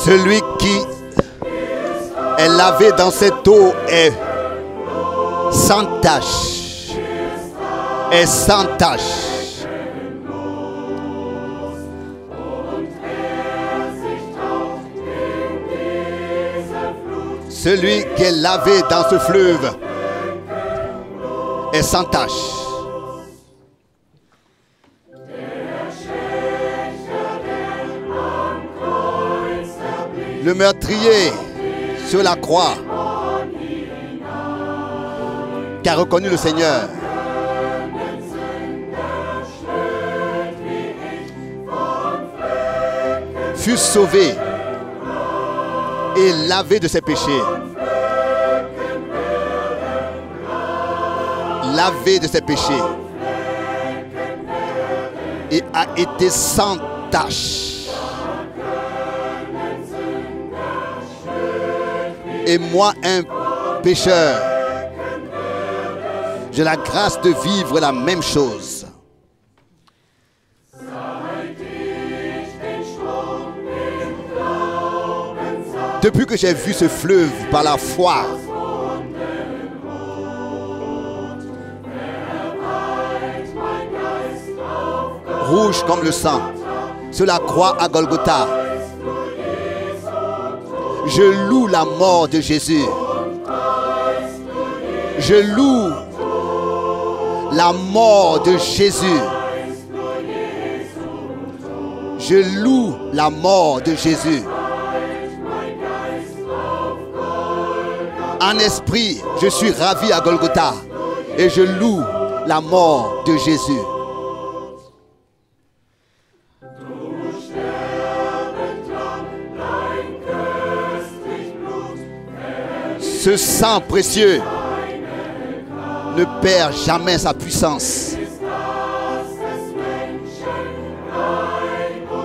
Celui qui est lavé dans cette eau est sans tache. Est sans tache. Celui qui est lavé dans ce fleuve est sans tache. Le meurtrier sur la croix qui a reconnu le Seigneur fut sauvé et lavé de ses péchés. Lavé de ses péchés et a été sans tache. Et moi, un pécheur, j'ai la grâce de vivre la même chose. Depuis que j'ai vu ce fleuve par la foi, rouge comme le sang, sur la croix à Golgotha, je loue la mort de Jésus. Je loue la mort de Jésus. Je loue la mort de Jésus. En esprit, je suis ravi à Golgotha et je loue la mort de Jésus. Ce sang précieux ne perd jamais sa puissance.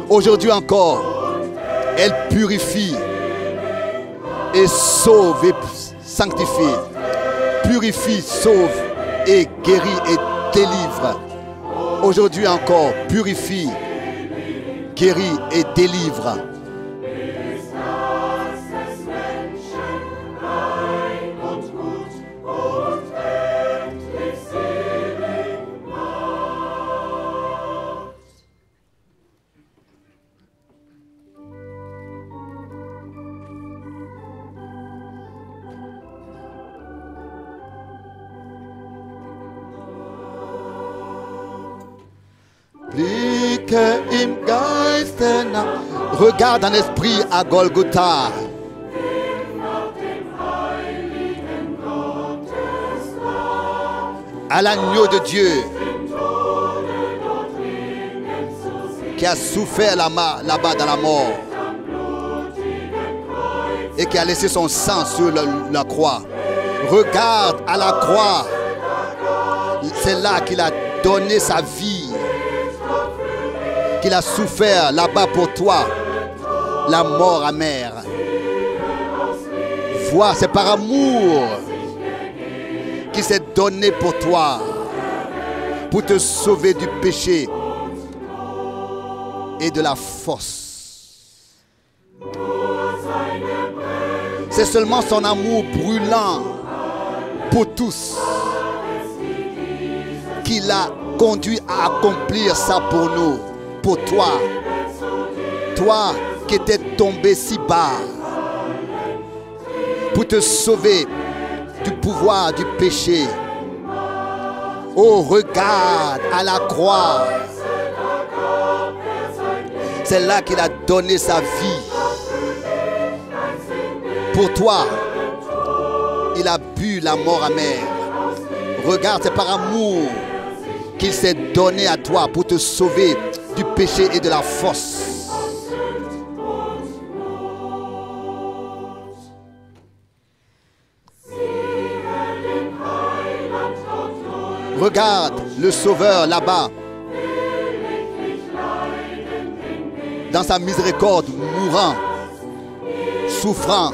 Aujourd'hui encore, elle purifie et sauve et sanctifie. Purifie, sauve et guérit et délivre. Aujourd'hui encore, purifie, guérit et délivre. Regarde en esprit à Golgotha. À l'agneau de Dieu qui a souffert là-bas dans la mort et qui a laissé son sang sur la croix. Regarde à la croix. C'est là qu'il a donné sa vie, qu'il a souffert là-bas pour toi, la mort amère. Vois, c'est par amour qu'il s'est donné pour toi, pour te sauver du péché et de la force. C'est seulement son amour brûlant pour tous qui l'a conduit à accomplir ça pour nous. Pour toi, toi qui étais tombé si bas, pour te sauver du pouvoir du péché. Oh, regarde à la croix. C'est là qu'il a donné sa vie. Pour toi, il a bu la mort amère. Regarde, c'est par amour qu'il s'est donné à toi pour te sauver du péché et de la force. Regarde le Sauveur là-bas, dans sa miséricorde, mourant, souffrant,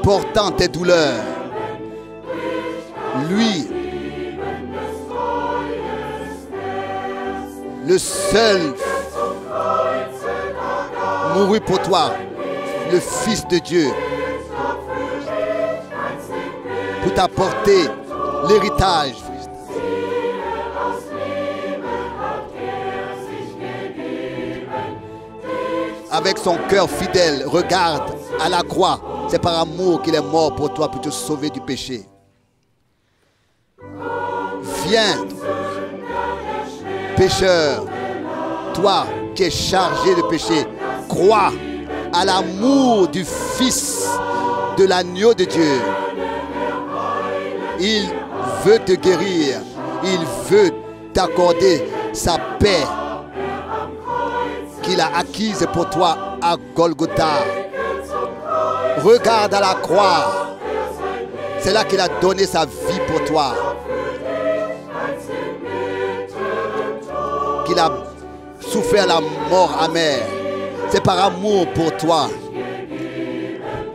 portant tes douleurs. Lui, le seul mourut pour toi, le Fils de Dieu, pour t'apporter l'héritage. Avec son cœur fidèle, regarde à la croix. C'est par amour qu'il est mort pour toi, pour te sauver du péché. Viens, pécheur, toi qui es chargé de péché, crois à l'amour du Fils de l'agneau de Dieu. Il veut te guérir. Il veut t'accorder sa paix qu'il a acquise pour toi à Golgotha. Regarde à la croix. C'est là qu'il a donné sa vie pour toi. Qu'il a souffert la mort amère. C'est par amour pour toi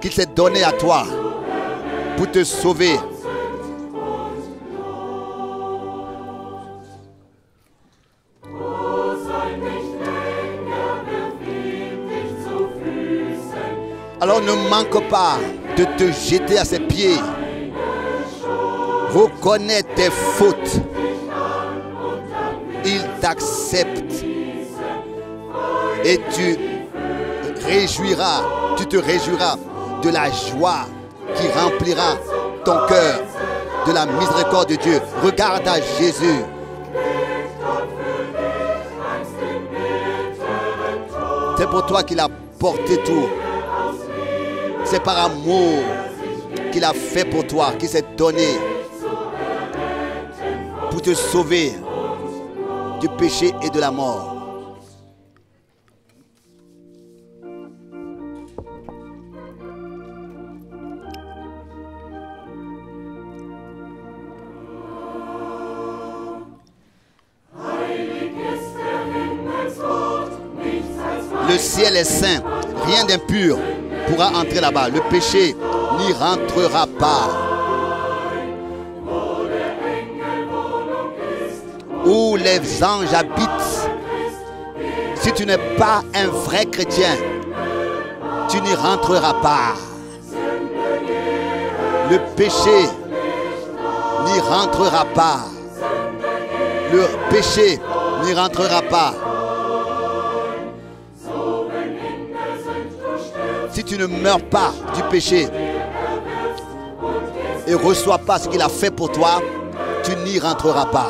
qu'il s'est donné à toi pour te sauver. Alors ne manque pas de te jeter à ses pieds. Reconnais tes fautes. Il t'accepte. Et tu te réjouiras de la joie qui remplira ton cœur de la miséricorde de Dieu. Regarde à Jésus. C'est pour toi qu'il a porté tout. C'est par amour qu'il a fait pour toi, qu'il s'est donné pour te sauver du péché et de la mort. Le ciel est saint, rien d'impur pourra entrer là-bas. Le péché n'y rentrera pas. Où les anges habitent, si tu n'es pas un vrai chrétien, tu n'y rentreras pas. Le péché n'y rentrera pas. Le péché n'y rentrera pas. Si tu ne meurs pas du péché et ne reçois pas ce qu'il a fait pour toi, tu n'y rentreras pas.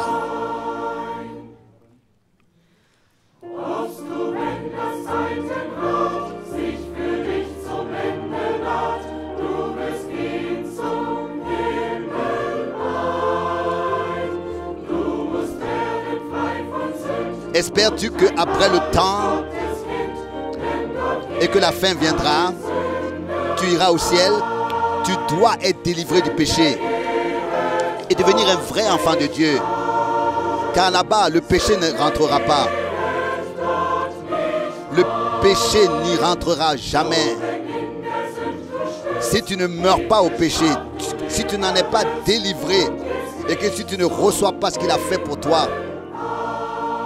Espères-tu qu'après le temps et que la fin viendra, tu iras au ciel? Tu dois être délivré du péché et devenir un vrai enfant de Dieu. Car là-bas, le péché ne rentrera pas. Le péché n'y rentrera jamais. Si tu ne meurs pas au péché, si tu n'en es pas délivré et que si tu ne reçois pas ce qu'il a fait pour toi,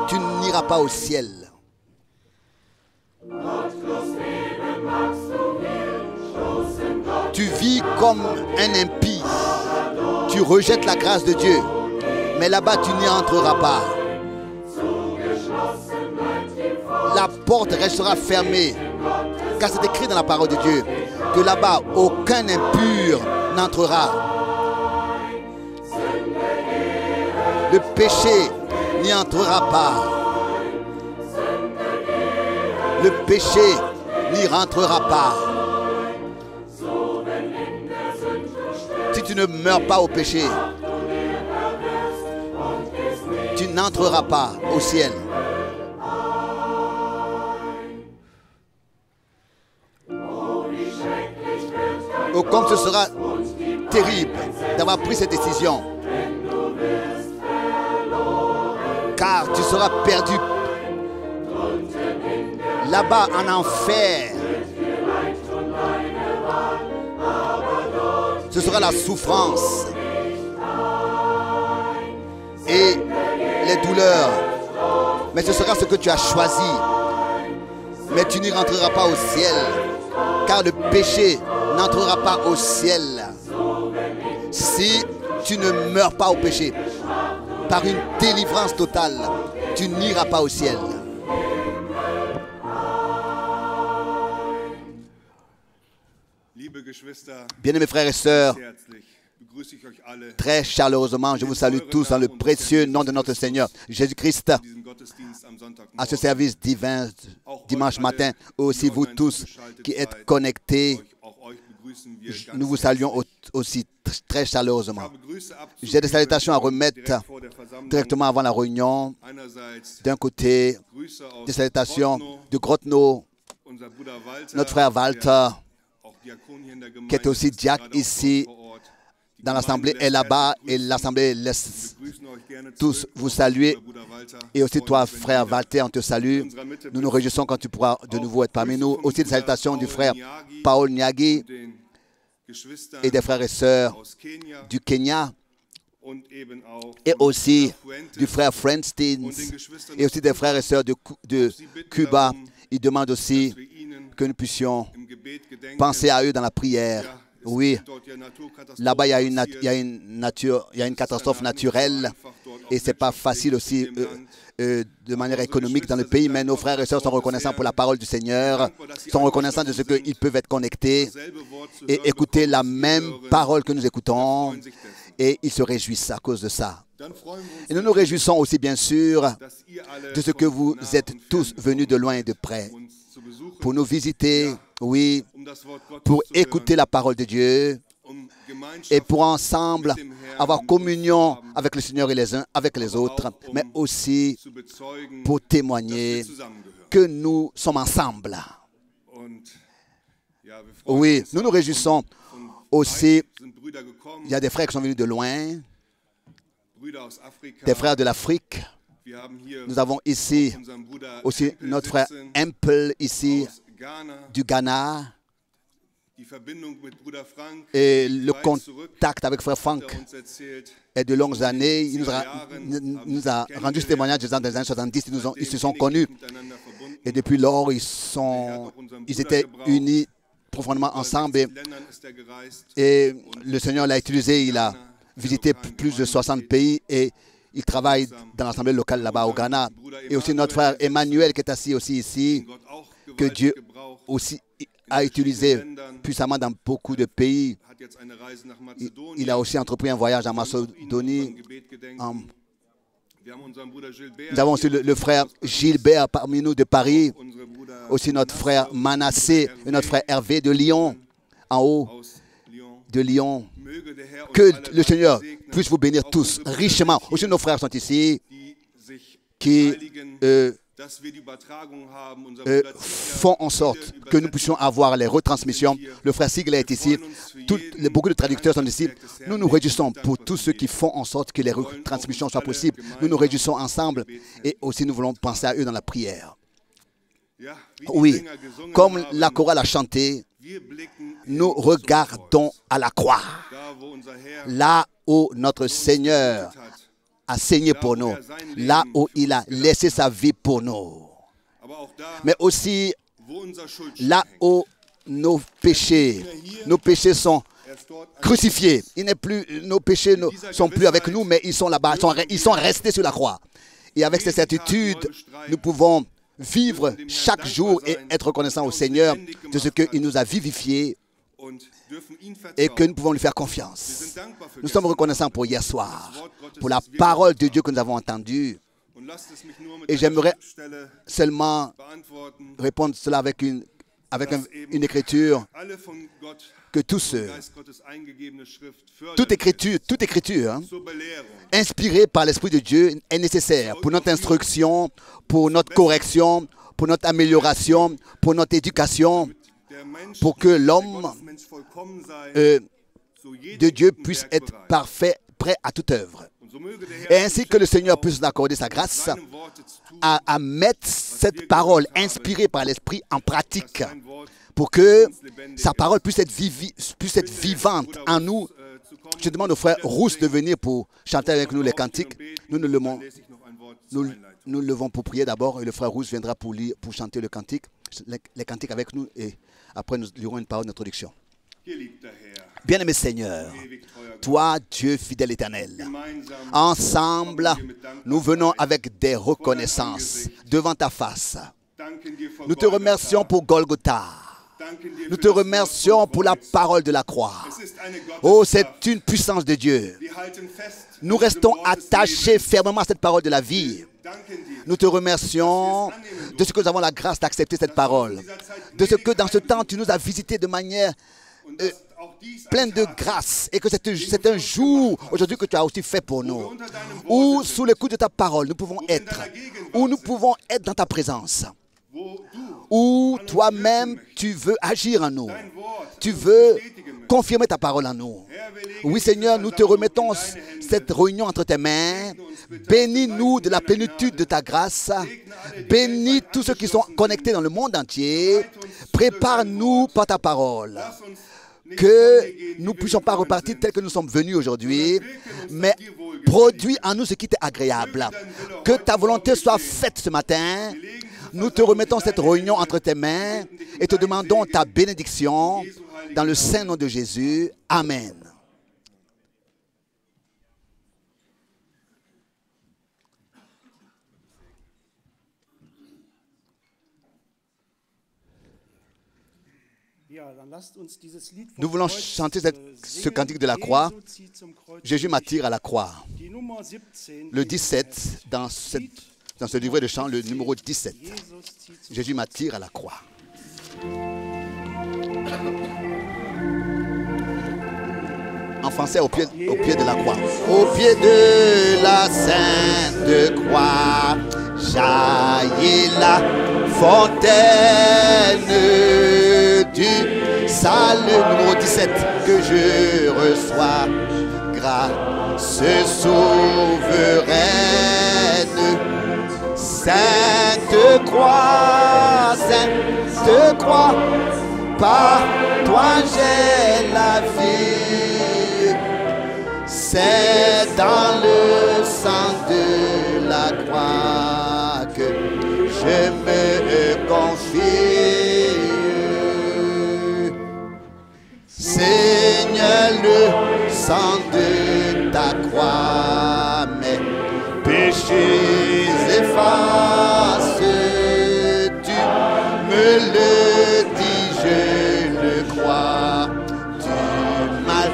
tu n'iras pas au ciel. Tu vis comme un impie. Tu rejettes la grâce de Dieu. Mais là-bas, tu n'y entreras pas. La porte restera fermée. Car c'est écrit dans la parole de Dieu que là-bas, aucun impur n'entrera. Le péché n'y entrera pas. Le péché n'y rentrera pas. Si tu ne meurs pas au péché, tu n'entreras pas au ciel. Oh, comme ce sera terrible d'avoir pris cette décision. Car tu seras perdu là-bas en enfer. Ce sera la souffrance et les douleurs. Mais ce sera ce que tu as choisi. mais tu n'y rentreras pas au ciel, car le péché n'entrera pas au ciel. Si tu ne meurs pas au péché, par une délivrance totale, tu n'iras pas au ciel. Bien-aimés frères et sœurs, très chaleureusement, je vous salue tous dans le précieux nom de notre Seigneur Jésus-Christ à ce service divin dimanche matin. Aussi vous tous qui êtes connectés, nous vous saluons aussi très chaleureusement. J'ai des salutations à remettre directement avant la réunion. D'un côté, des salutations de Grotno, notre frère Walter, qui est aussi diacre ici dans l'Assemblée, est là-bas et l'Assemblée laisse tous vous saluer. Et aussi toi, frère Walter, on te salue. Nous nous réjouissons quand tu pourras de nouveau être parmi nous. Aussi des salutations du frère Paul Nyagi et des frères et sœurs du Kenya et aussi du frère Friendstein et aussi des frères et sœurs de Cuba. Ils demandent aussi que nous puissions penser à eux dans la prière. Oui, là-bas, il y a une catastrophe naturelle et ce n'est pas facile aussi de manière économique dans le pays, mais nos frères et sœurs sont reconnaissants pour la parole du Seigneur, sont reconnaissants de ce qu'ils peuvent être connectés et écouter la même parole que nous écoutons et ils se réjouissent à cause de ça. Et nous nous réjouissons aussi bien sûr de ce que vous êtes tous venus de loin et de près pour nous visiter, oui, pour écouter la parole de Dieu et pour ensemble avoir communion avec le Seigneur et les uns avec les autres, mais aussi pour témoigner que nous sommes ensemble. Oui, nous nous réjouissons aussi. Il y a des frères qui sont venus de loin, des frères de l'Afrique. Nous avons ici aussi notre frère Empel ici du Ghana et le contact avec frère Frank est de longues années. Il nous a rendu ce témoignage dans les années 70. Ils se sont connus et depuis lors ils étaient unis profondément ensemble et le Seigneur l'a utilisé. Il a visité plus de 60 pays et il travaille dans l'assemblée locale là-bas au Ghana. Et aussi notre frère Emmanuel qui est assis aussi ici, que Dieu aussi a utilisé puissamment dans beaucoup de pays. Il a aussi entrepris un voyage en Macédonie. Nous avons aussi le frère Gilbert parmi nous de Paris, aussi notre frère Manassé et notre frère Hervé de Lyon, en haut de Lyon. Que le Seigneur puisse vous bénir tous richement. Aussi nos frères sont ici qui font en sorte que nous puissions avoir les retransmissions. Le frère Sigler est ici. Beaucoup de traducteurs sont ici. Nous nous réjouissons pour tous ceux qui font en sorte que les retransmissions soient possibles. Nous nous réjouissons ensemble et aussi nous voulons penser à eux dans la prière. Oui, comme la chorale a chanté, nous regardons à la croix, là où notre Seigneur a saigné pour nous, là où il a laissé sa vie pour nous. Mais aussi là où nos péchés sont crucifiés. Nos péchés ne sont plus avec nous, mais ils sont là-bas, ils sont restés sur la croix. Et avec cette certitude, nous pouvons vivre chaque jour et être reconnaissants au Seigneur de ce qu'il nous a vivifiés et que nous pouvons lui faire confiance. Nous sommes reconnaissants pour hier soir, pour la parole de Dieu que nous avons entendue. Et j'aimerais seulement répondre cela avec une écriture, que toute écriture inspirée par l'Esprit de Dieu est nécessaire pour notre instruction, pour notre correction, pour notre amélioration, pour notre éducation, pour que l'homme de Dieu puisse être parfait, prêt à toute œuvre. Et ainsi que le Seigneur puisse nous accorder sa grâce à mettre cette parole inspirée par l'Esprit en pratique, pour que sa parole puisse être vivante en nous. Je demande au frère Rousse de venir pour chanter avec nous les cantiques. Nous Nous levons pour prier d'abord et le frère Rousse viendra pour chanter le cantique, les cantiques avec nous et après nous lirons une parole d'introduction. Bien-aimé Seigneur, toi Dieu fidèle éternel, ensemble nous venons avec des reconnaissances devant ta face. Nous te remercions pour Golgotha. Nous te remercions pour la parole de la croix. Oh, c'est une puissance de Dieu. Nous restons attachés fermement à cette parole de la vie. Nous te remercions de ce que nous avons la grâce d'accepter cette parole. De ce que dans ce temps, tu nous as visités de manière pleine de grâce. Et que c'est un jour aujourd'hui que tu as aussi fait pour nous. Où sous le coup de ta parole, nous pouvons être. Où nous pouvons être dans ta présence. Où toi-même, tu veux agir en nous. Tu veux confirmer ta parole en nous. Oui, Seigneur, nous te remettons cette réunion entre tes mains. Bénis-nous de la plénitude de ta grâce. Bénis tous ceux qui sont connectés dans le monde entier. Prépare-nous par ta parole. Que nous ne puissions pas repartir tel que nous sommes venus aujourd'hui, mais produis en nous ce qui t'est agréable. Que ta volonté soit faite ce matin. Nous te remettons cette réunion entre tes mains et te demandons ta bénédiction dans le saint nom de Jésus. Amen. Nous voulons chanter ce cantique de la croix. Jésus m'attire à la croix. Le 17, dans ce livret de chant, le numéro 17. Jésus m'attire à la croix. En français, au pied de la croix. Au pied de la sainte croix, jaillit la fontaine du salut. Numéro 17, que je reçois, grâce souveraine. Sainte croix, par toi j'ai la vie. C'est dans le sang de la croix que je me confie. Seigneur, le sang de ta croix, mes péchés efface. Tu me le dis, je le crois. Tu m'as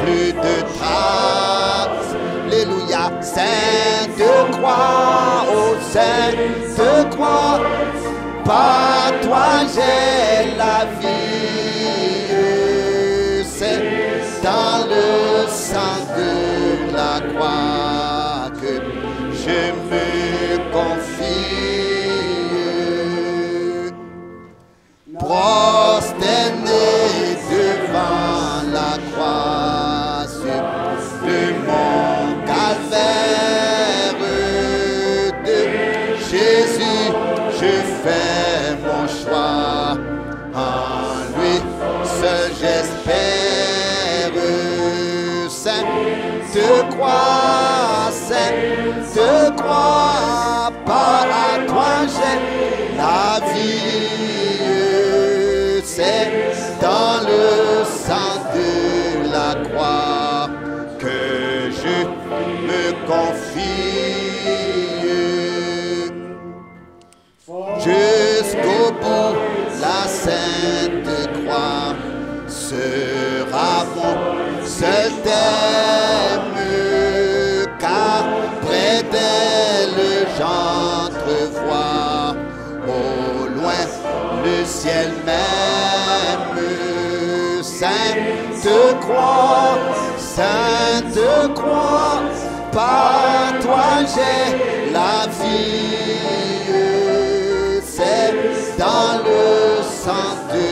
plus de traces. Alléluia. Sainte croix, oh sainte croix, par toi j'ai la vie. C'est dans le sang de la croix que je me confie. Prosterné devant la croix sur le mont Calvaire de Jésus, je fais mon choix. En lui seul j'espère. Sainte croix, par toi j'ai la vie. C'est dans le sang de la croix que je me confie. Jusqu'au bout, la sainte croix sera mon seul thème, car près d'elle j'entrevois au loin le ciel même. Sainte croix, par toi j'ai la vie. C'est dans le sang de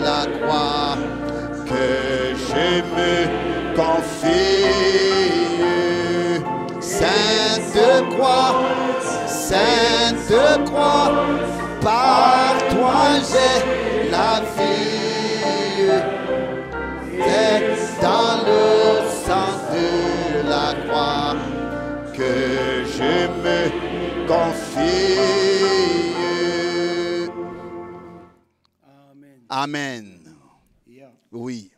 la croix que je me confie. Sainte croix, par toi j'ai la vie. C'est dans le sang de la croix que je me confie. Amen. Oui.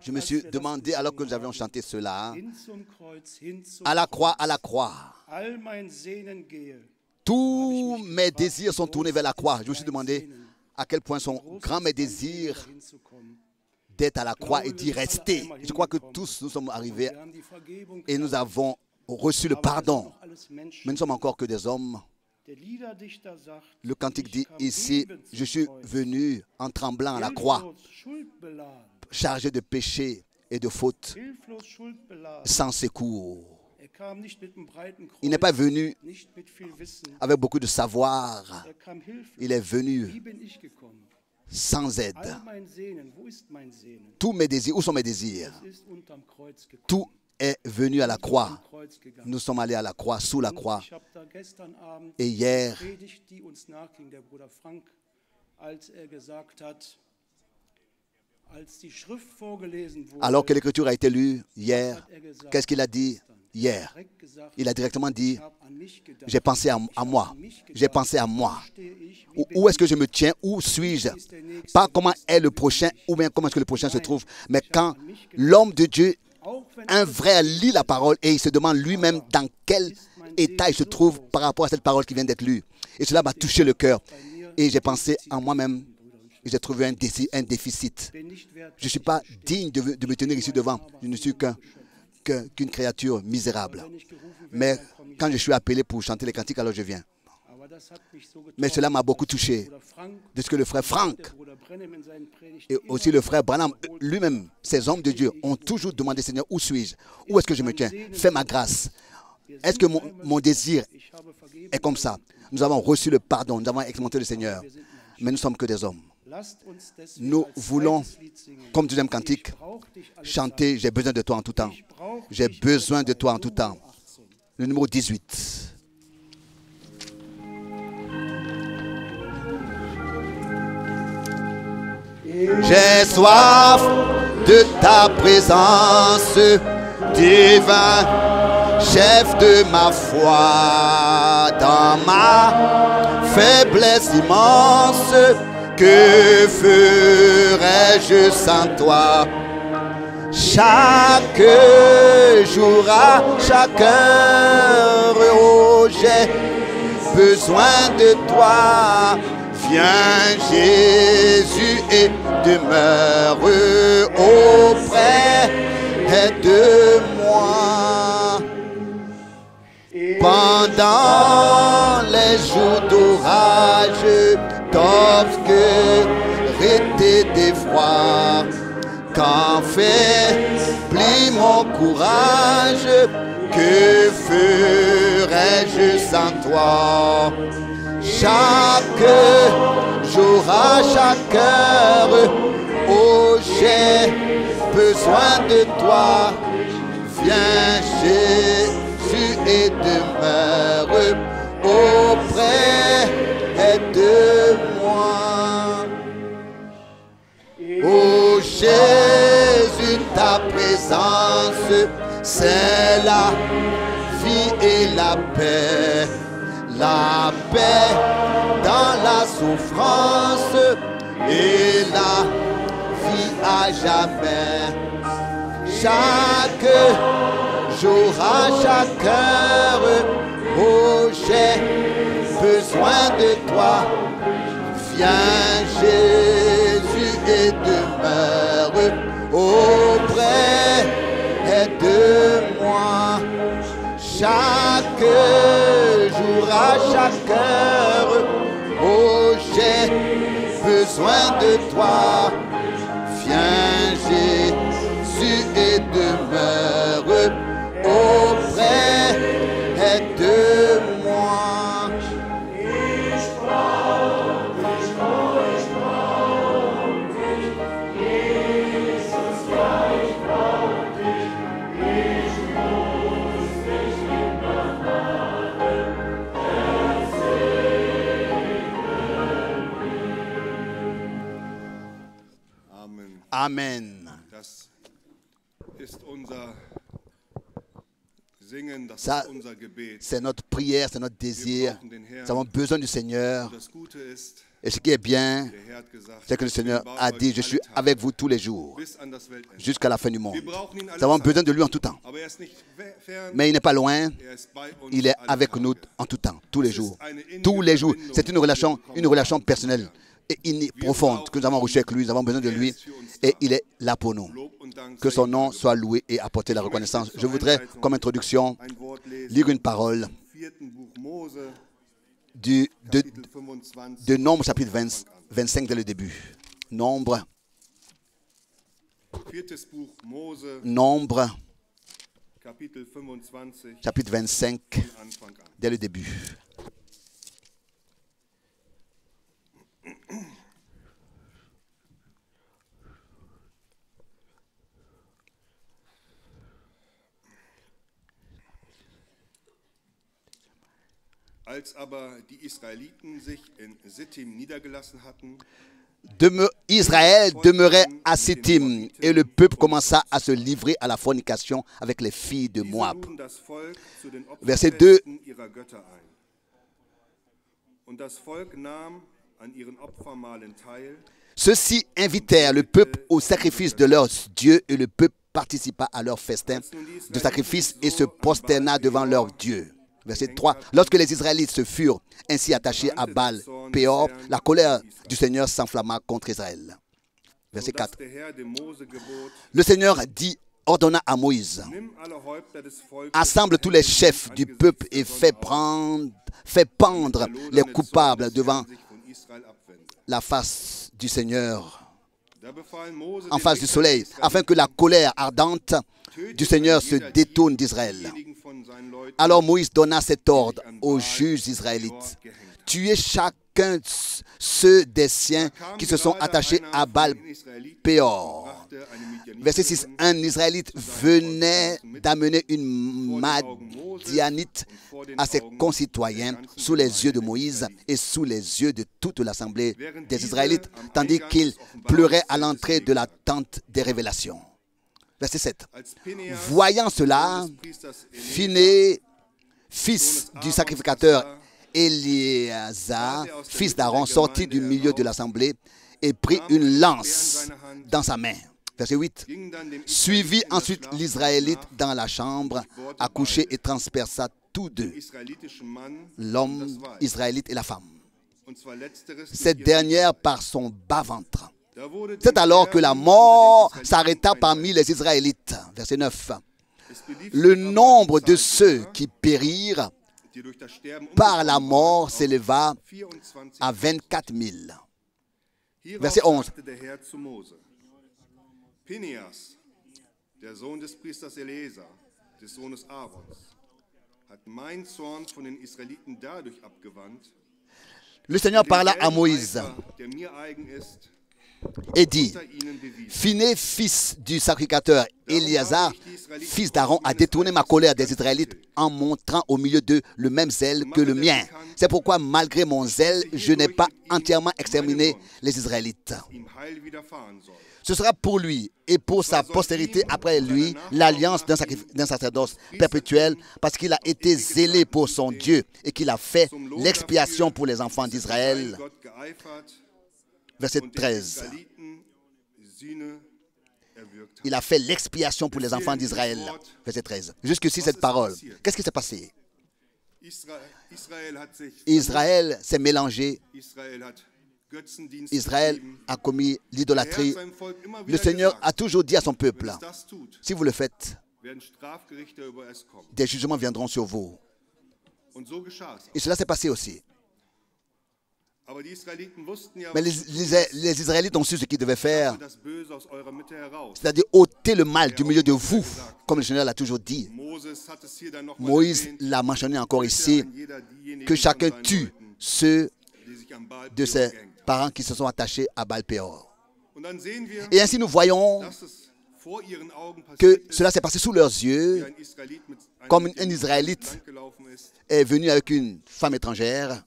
Je me suis demandé, alors que nous avions chanté cela, à la croix, à la croix. Tous mes désirs sont tournés vers la croix. Je me suis demandé à quel point sont grands mes désirs d'être à la croix et d'y rester. Je crois que tous nous sommes arrivés et nous avons reçu le pardon. Mais nous sommes encore que des hommes. Le cantique dit ici, je suis venu en tremblant à la croix, chargé de péché et de fautes, sans secours. Il n'est pas venu avec beaucoup de savoir. Il est venu sans aide. Tous mes désirs, où sont mes désirs? Tout est venu à la croix. Nous sommes allés à la croix, sous la croix. Et hier, alors que l'écriture a été lue hier, qu'est-ce qu'il a dit hier? Il a directement dit, j'ai pensé à moi, j'ai pensé à moi. Où est-ce que je me tiens? Où suis-je? Pas comment est le prochain, ou bien comment est-ce que le prochain se trouve, mais quand l'homme de Dieu, un vrai, lit la parole et il se demande lui-même dans quel état il se trouve par rapport à cette parole qui vient d'être lue. Et cela m'a touché le cœur. Et j'ai pensé en moi-même, et j'ai trouvé un déficit. Je ne suis pas digne de me tenir ici devant. Je ne suis qu'une créature misérable. Mais quand je suis appelé pour chanter les cantiques, alors je viens. Mais cela m'a beaucoup touché. De ce que le frère Frank et aussi le frère Branham, lui-même, ces hommes de Dieu, ont toujours demandé, Seigneur, où suis-je? Où est-ce que je me tiens? Fais ma grâce. Est-ce que mon désir est comme ça? Nous avons reçu le pardon, nous avons expérimenté le Seigneur. Mais nous ne sommes que des hommes. Nous voulons, comme deuxième cantique, chanter « J'ai besoin de toi en tout temps ». J'ai besoin de toi en tout temps. Le numéro 18. J'ai soif de ta présence, divin chef de ma foi, dans ma faiblesse immense, que ferais-je sans toi? Chaque jour, à chaque heure, oh, j'ai besoin de toi. Viens Jésus et demeure auprès de moi. Pendant les jours d'orage, d'obscurité, d'effroi, quand faiblit mon courage, que ferais-je sans toi? Chaque jour, à chaque heure, oh, j'ai besoin de toi. Viens Jésus et demeure auprès de moi. Oh Jésus, ta présence, c'est la vie et la paix. La paix dans la souffrance et la vie à jamais. Chaque jour, à chaque heure, oh, j'ai besoin de toi. Viens Jésus et demeure auprès de moi. Chaque jour, à chaque heure, oh, j'ai besoin de toi. Viens Jésus et demeure auprès de moi. Amen. Ça, c'est notre prière, c'est notre désir. Nous avons besoin du Seigneur. Et ce qui est bien, c'est que le Seigneur a dit, je suis avec vous tous les jours, jusqu'à la fin du monde. Nous avons besoin de lui en tout temps. Mais il n'est pas loin, il est avec nous en tout temps, tous les jours. Tous les jours. C'est une relation personnelle et profonde que nous avons reçue avec lui. Nous avons besoin de lui et il est là pour nous. Que son nom soit loué et apporter la reconnaissance. Je voudrais, comme introduction, lire une parole de Nombre chapitre 25 dès le début. Nombre chapitre 25 dès le début. Als aber die Israeliten sich in Sittim niedergelassen hatten, Israël demeurait à Sittim et le peuple commença à se livrer à la fornication avec les filles de Moab. Verset 2. ihrer Götter ein. Und das Volk nahm an ihren Opfermahlen teil. Ceux-ci invitèrent le peuple au sacrifice de leurs dieux et le peuple participa à leur festin de sacrifice et se prosterna devant leurs dieux. Verset 3. Lorsque les Israélites se furent ainsi attachés à Baal Péor, la colère du Seigneur s'enflamma contre Israël. Verset 4. Le Seigneur ordonna à Moïse, assemble tous les chefs du peuple et fais pendre les coupables devant la face du Seigneur, en face du soleil, afin que la colère ardente du Seigneur se détourne d'Israël. Alors Moïse donna cet ordre aux juges israélites. Tuez chacun ceux des siens qui se sont attachés à Baal Péor. Verset 6. Un Israélite venait d'amener une Madianite à ses concitoyens sous les yeux de Moïse et sous les yeux de toute l'assemblée des Israélites, tandis qu'il pleurait à l'entrée de la tente des révélations. Verset 7. Voyant cela, Phiné, fils du sacrificateur Éléazar, fils d'Aaron, sortit du milieu de l'assemblée et prit une lance dans sa main. Verset 8. Suivit ensuite l'Israélite dans la chambre à coucher et transperça tous deux, l'homme israélite et la femme, cette dernière par son bas-ventre. C'est alors que la mort s'arrêta parmi les Israélites. Verset 9. Le nombre de ceux qui périrent par la mort s'éleva à 24 000. Verset 11. Pinheas, der Sohn des Priesters Eleazar, des Sohnes Aarons, hat mein Zorn von den Israeliten dadurch abgewandt, le Seigneur parla à Moïse der mir eigen ist, et dit, Phiné, fils du sacrificateur Éléazar, fils d'Aaron, a détourné ma colère des Israélites en montrant au milieu d'eux le même zèle que le mien. C'est pourquoi, malgré mon zèle, je n'ai pas entièrement exterminé les Israélites. Ce sera pour lui et pour sa postérité après lui l'alliance d'un sacerdoce perpétuel, parce qu'il a été zélé pour son Dieu et qu'il a fait l'expiation pour les enfants d'Israël. Verset 13. Il a fait l'expiation pour les enfants d'Israël. Verset 13. Jusqu'ici, cette parole. Qu'est-ce qui s'est passé? Israël s'est mélangé. Israël a commis l'idolâtrie. Le Seigneur a toujours dit à son peuple, si vous le faites, des jugements viendront sur vous. Et cela s'est passé aussi. Mais les Israélites ont su ce qu'ils devaient faire, c'est-à-dire ôter le mal du milieu de vous, comme le Seigneur l'a toujours dit. Moïse l'a mentionné encore ici, que chacun tue ceux de ses parents qui se sont attachés à Baal Péor. Et ainsi nous voyons que cela s'est passé sous leurs yeux, comme un Israélite est venu avec une femme étrangère.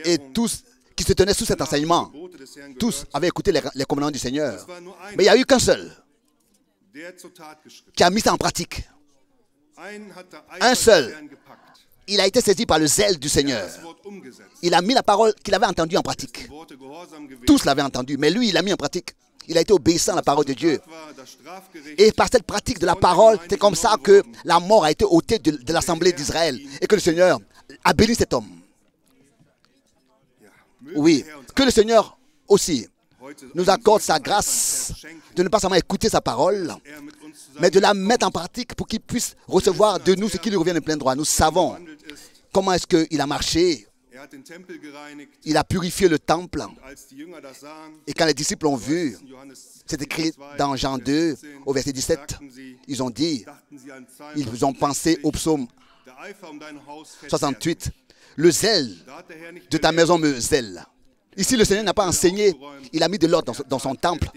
Et tous qui se tenaient sous cet enseignement, tous avaient écouté les commandements du Seigneur. Mais il n'y a eu qu'un seul qui a mis ça en pratique. Un seul. Il a été saisi par le zèle du Seigneur. Il a mis la parole qu'il avait entendue en pratique. Tous l'avaient entendu, mais lui, il l'a mis en pratique. Il a été obéissant à la parole de Dieu. Et par cette pratique de la parole, c'est comme ça que la mort a été ôtée de l'assemblée d'Israël. Et que le Seigneur a béni cet homme. Oui, que le Seigneur aussi nous accorde sa grâce de ne pas seulement écouter sa parole, mais de la mettre en pratique pour qu'il puisse recevoir de nous ce qui lui revient de plein droit. Nous savons comment est-ce qu'il a marché. Il a purifié le temple. Et quand les disciples l'ont vu, c'est écrit dans Jean 2, au verset 17, ils ont dit, ils ont pensé au psaume 68, le zèle de ta maison me zèle. Ici, le Seigneur n'a pas enseigné, il a mis de l'ordre dans son temple.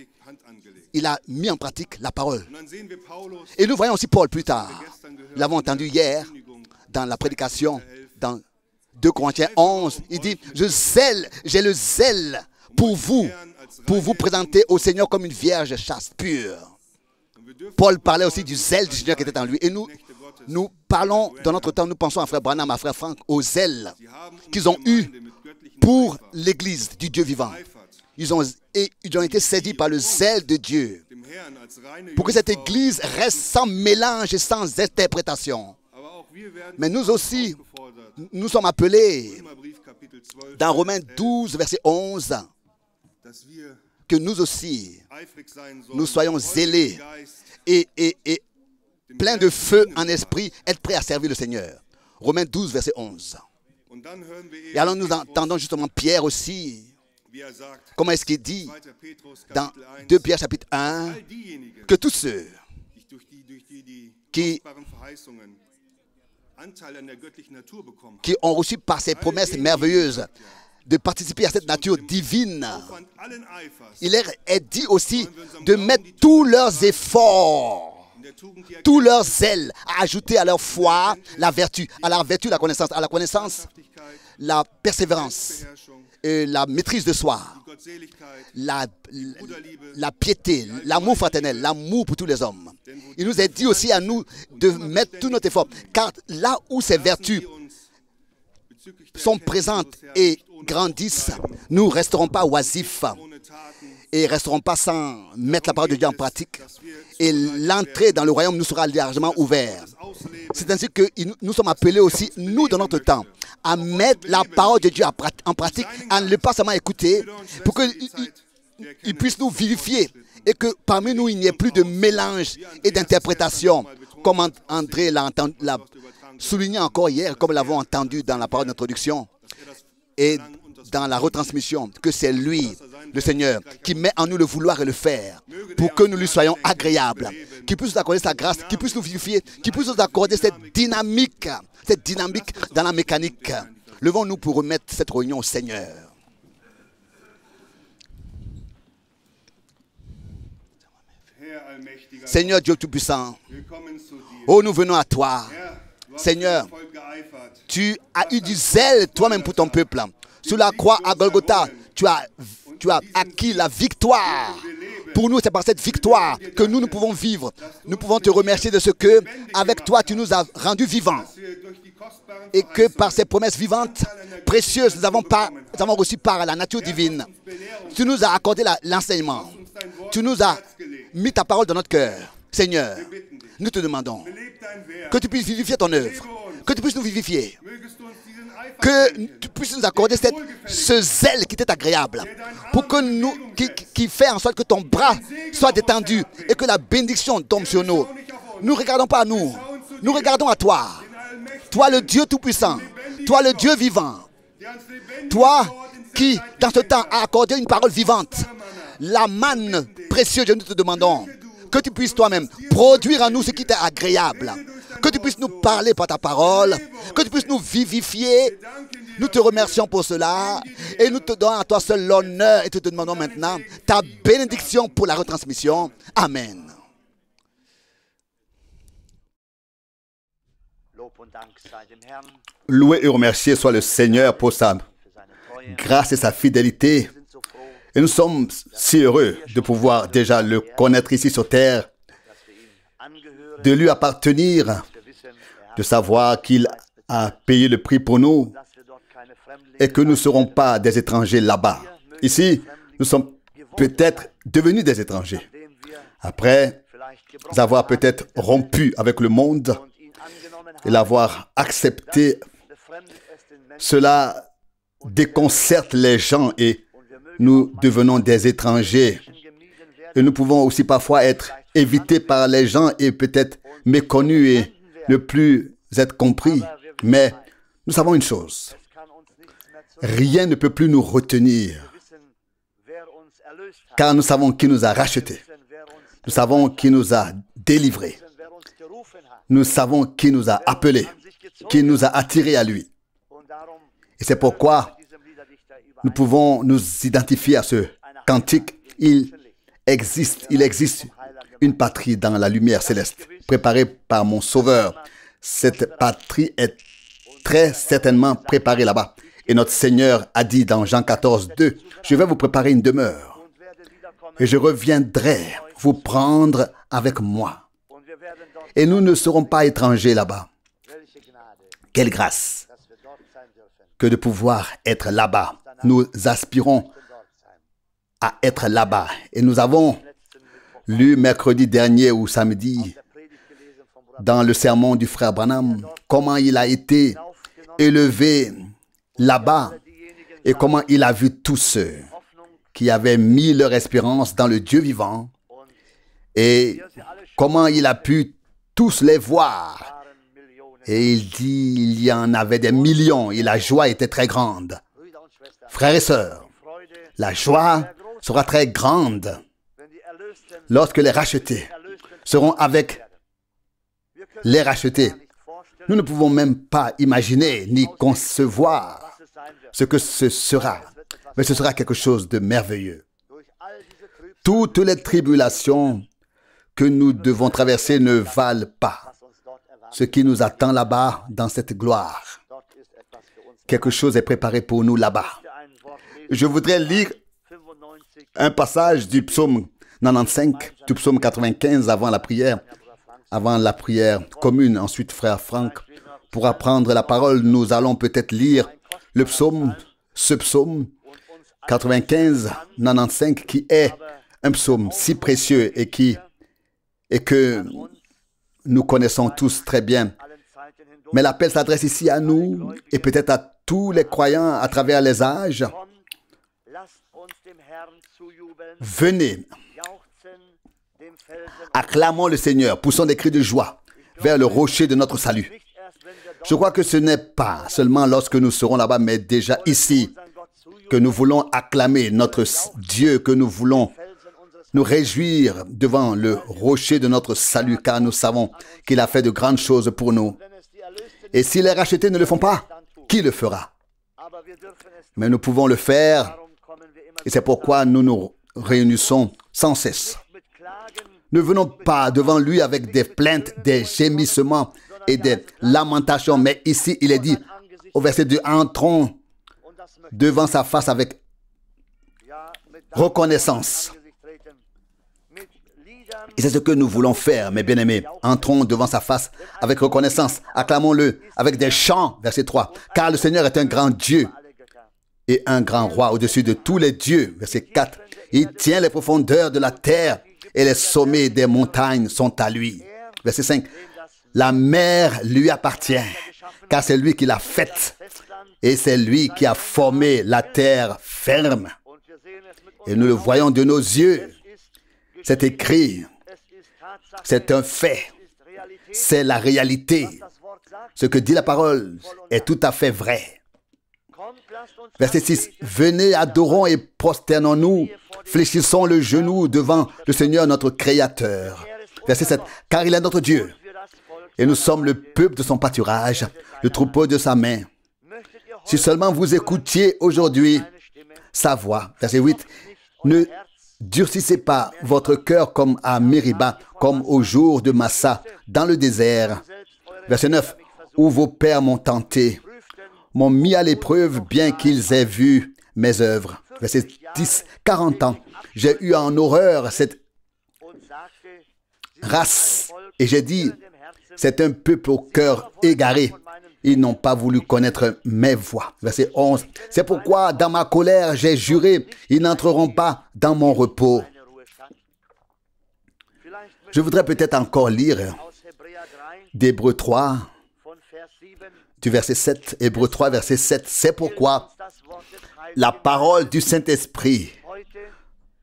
Il a mis en pratique la parole. Et nous voyons aussi Paul plus tard. Nous l'avons entendu hier dans la prédication, dans 2 Corinthiens 11. Il dit, j'ai le zèle pour vous présenter au Seigneur comme une vierge chaste, pure. Paul parlait aussi du zèle du Seigneur qui était en lui. Et nous parlons, dans notre temps, nous pensons à frère Branham, à frère Frank, au zèle qu'ils ont eu pour l'Église du Dieu vivant. Ils ont été saisis par le zèle de Dieu pour que cette Église reste sans mélange et sans interprétation. Mais nous aussi, nous sommes appelés dans Romains 12, verset 11, que nous aussi, nous soyons zélés et pleins de feu en esprit, être prêts à servir le Seigneur. Romains 12, verset 11. Et alors nous entendons justement Pierre aussi. Comment est-ce qu'il dit dans 2 Pierre chapitre 1 que tous ceux qui ont reçu par ces promesses merveilleuses de participer à cette nature divine, il leur est dit aussi de mettre tous leurs efforts, tout leur zèle à ajouter à leur foi la vertu, à la vertu la connaissance, la persévérance, et la maîtrise de soi, la piété, l'amour fraternel, l'amour pour tous les hommes. Il nous est dit aussi à nous de mettre tout notre effort, car là où ces vertus sont présentes et grandissent, nous ne resterons pas oisifs et ne resterons pas sans mettre la parole de Dieu en pratique. Et l'entrée dans le royaume nous sera largement ouverte. C'est ainsi que nous sommes appelés aussi, nous, dans notre temps, à mettre la parole de Dieu en pratique, à ne pas seulement écouter, pour qu'il puisse nous vivifier et que parmi nous, il n'y ait plus de mélange et d'interprétation, comme André l'a souligné encore hier, comme nous l'avons entendu dans la parole d'introduction et dans la retransmission, que c'est lui, le Seigneur, qui met en nous le vouloir et le faire, pour que nous lui soyons agréables, qu'il puisse nous accorder sa grâce, qu'il puisse nous vivifier, qu'il puisse nous accorder cette dynamique dans la mécanique. Levons-nous pour remettre cette réunion au Seigneur. Seigneur Dieu Tout-Puissant, oh, nous venons à toi. Seigneur, tu as eu du zèle toi-même pour ton peuple. Sur la croix à Golgotha, tu as acquis la victoire. Pour nous, c'est par cette victoire que nous pouvons vivre. Nous pouvons te remercier de ce que, avec toi, tu nous as rendus vivants. Et que par ces promesses vivantes, précieuses, nous avons reçu part à la nature divine. Tu nous as accordé l'enseignement. Tu nous as mis ta parole dans notre cœur. Seigneur, nous te demandons que tu puisses vivifier ton œuvre, que tu puisses nous vivifier, que tu puisses nous accorder ce zèle qui t'est agréable, pour que qui fait en sorte que ton bras soit détendu et que la bénédiction tombe sur nous. Nous ne regardons pas à nous, nous regardons à toi. Toi le Dieu Tout-Puissant, toi le Dieu vivant, toi qui dans ce temps a accordé une parole vivante, la manne précieuse, nous te demandons que tu puisses toi-même produire en nous ce qui t'est agréable, que tu puisses nous parler par ta parole, que tu puisses nous vivifier. Nous te remercions pour cela et nous te donnons à toi seul l'honneur et te demandons maintenant ta bénédiction pour la retransmission. Amen. Loué et remercié soit le Seigneur pour sa grâce et sa fidélité. Et nous sommes si heureux de pouvoir déjà le connaître ici sur terre, de lui appartenir de savoir qu'il a payé le prix pour nous et que nous ne serons pas des étrangers là-bas. Ici, nous sommes peut-être devenus des étrangers. Après avoir peut-être rompu avec le monde et l'avoir accepté, cela déconcerte les gens et nous devenons des étrangers. Et nous pouvons aussi parfois être évités par les gens et peut-être méconnus et ne plus être compris. Mais nous savons une chose. Rien ne peut plus nous retenir. Car nous savons qui nous a rachetés. Nous savons qui nous a délivrés. Nous savons qui nous a appelés, qui nous a attirés à lui. Et c'est pourquoi nous pouvons nous identifier à ce cantique. Il existe une patrie dans la lumière céleste, préparée par mon Sauveur. Cette patrie est très certainement préparée là-bas. Et notre Seigneur a dit dans Jean 14, 2, « Je vais vous préparer une demeure, et je reviendrai vous prendre avec moi. Et nous ne serons pas étrangers là-bas. » Quelle grâce que de pouvoir être là-bas. Nous aspirons à être là-bas. Et nous avons lu mercredi dernier ou samedi, dans le sermon du frère Branham, comment il a été élevé là-bas et comment il a vu tous ceux qui avaient mis leur espérance dans le Dieu vivant et comment il a pu tous les voir. Et il dit, il y en avait des millions et la joie était très grande. Frères et sœurs, la joie sera très grande lorsque les rachetés seront avec les rachetés. Nous ne pouvons même pas imaginer ni concevoir ce que ce sera, mais ce sera quelque chose de merveilleux. Toutes les tribulations que nous devons traverser ne valent pas ce qui nous attend là-bas dans cette gloire. Quelque chose est préparé pour nous là-bas. Je voudrais lire un passage du psaume 95, du psaume 95 avant la prière commune. Ensuite, frère Franck, pour apprendre la parole, nous allons peut-être lire le psaume, ce psaume 95, 95, qui est un psaume si précieux et que nous connaissons tous très bien. Mais l'appel s'adresse ici à nous et peut-être à tous les croyants à travers les âges. Venez, acclamons le Seigneur, poussons des cris de joie vers le rocher de notre salut. Je crois que ce n'est pas seulement lorsque nous serons là-bas, mais déjà ici, que nous voulons acclamer notre Dieu, que nous voulons nous réjouir devant le rocher de notre salut, car nous savons qu'il a fait de grandes choses pour nous. Et si les rachetés ne le font pas, qui le fera? Mais nous pouvons le faire, et c'est pourquoi nous nous réunissons sans cesse. Ne venons pas devant lui avec des plaintes, des gémissements et des lamentations, mais ici il est dit au verset 2, entrons devant sa face avec reconnaissance. Et c'est ce que nous voulons faire, mes bien-aimés. Entrons devant sa face avec reconnaissance. Acclamons-le avec des chants, verset 3. Car le Seigneur est un grand Dieu et un grand roi au-dessus de tous les dieux, verset 4. Il tient les profondeurs de la terre et les sommets des montagnes sont à lui. Verset 5. La mer lui appartient, car c'est lui qui l'a faite et c'est lui qui a formé la terre ferme. Et nous le voyons de nos yeux. C'est écrit, c'est un fait, c'est la réalité. Ce que dit la parole est tout à fait vrai. Verset 6, venez, adorons et prosternons-nous, fléchissons le genou devant le Seigneur notre Créateur. Verset 7, car il est notre Dieu, et nous sommes le peuple de son pâturage, le troupeau de sa main. Si seulement vous écoutiez aujourd'hui sa voix. Verset 8, ne durcissez pas votre cœur comme à Mériba, comme au jour de Massa, dans le désert. Verset 9, où vos pères m'ont tenté, m'ont mis à l'épreuve, bien qu'ils aient vu mes œuvres. Verset 10, 40 ans, j'ai eu en horreur cette race, et j'ai dit, C'est un peuple au cœur égaré. Ils n'ont pas voulu connaître mes voies. Verset 11. C'est pourquoi dans ma colère j'ai juré, ils n'entreront pas dans mon repos. Je voudrais peut-être encore lire d'Hébreux 3, du verset 7. Hébreux 3, verset 7. C'est pourquoi la parole du Saint-Esprit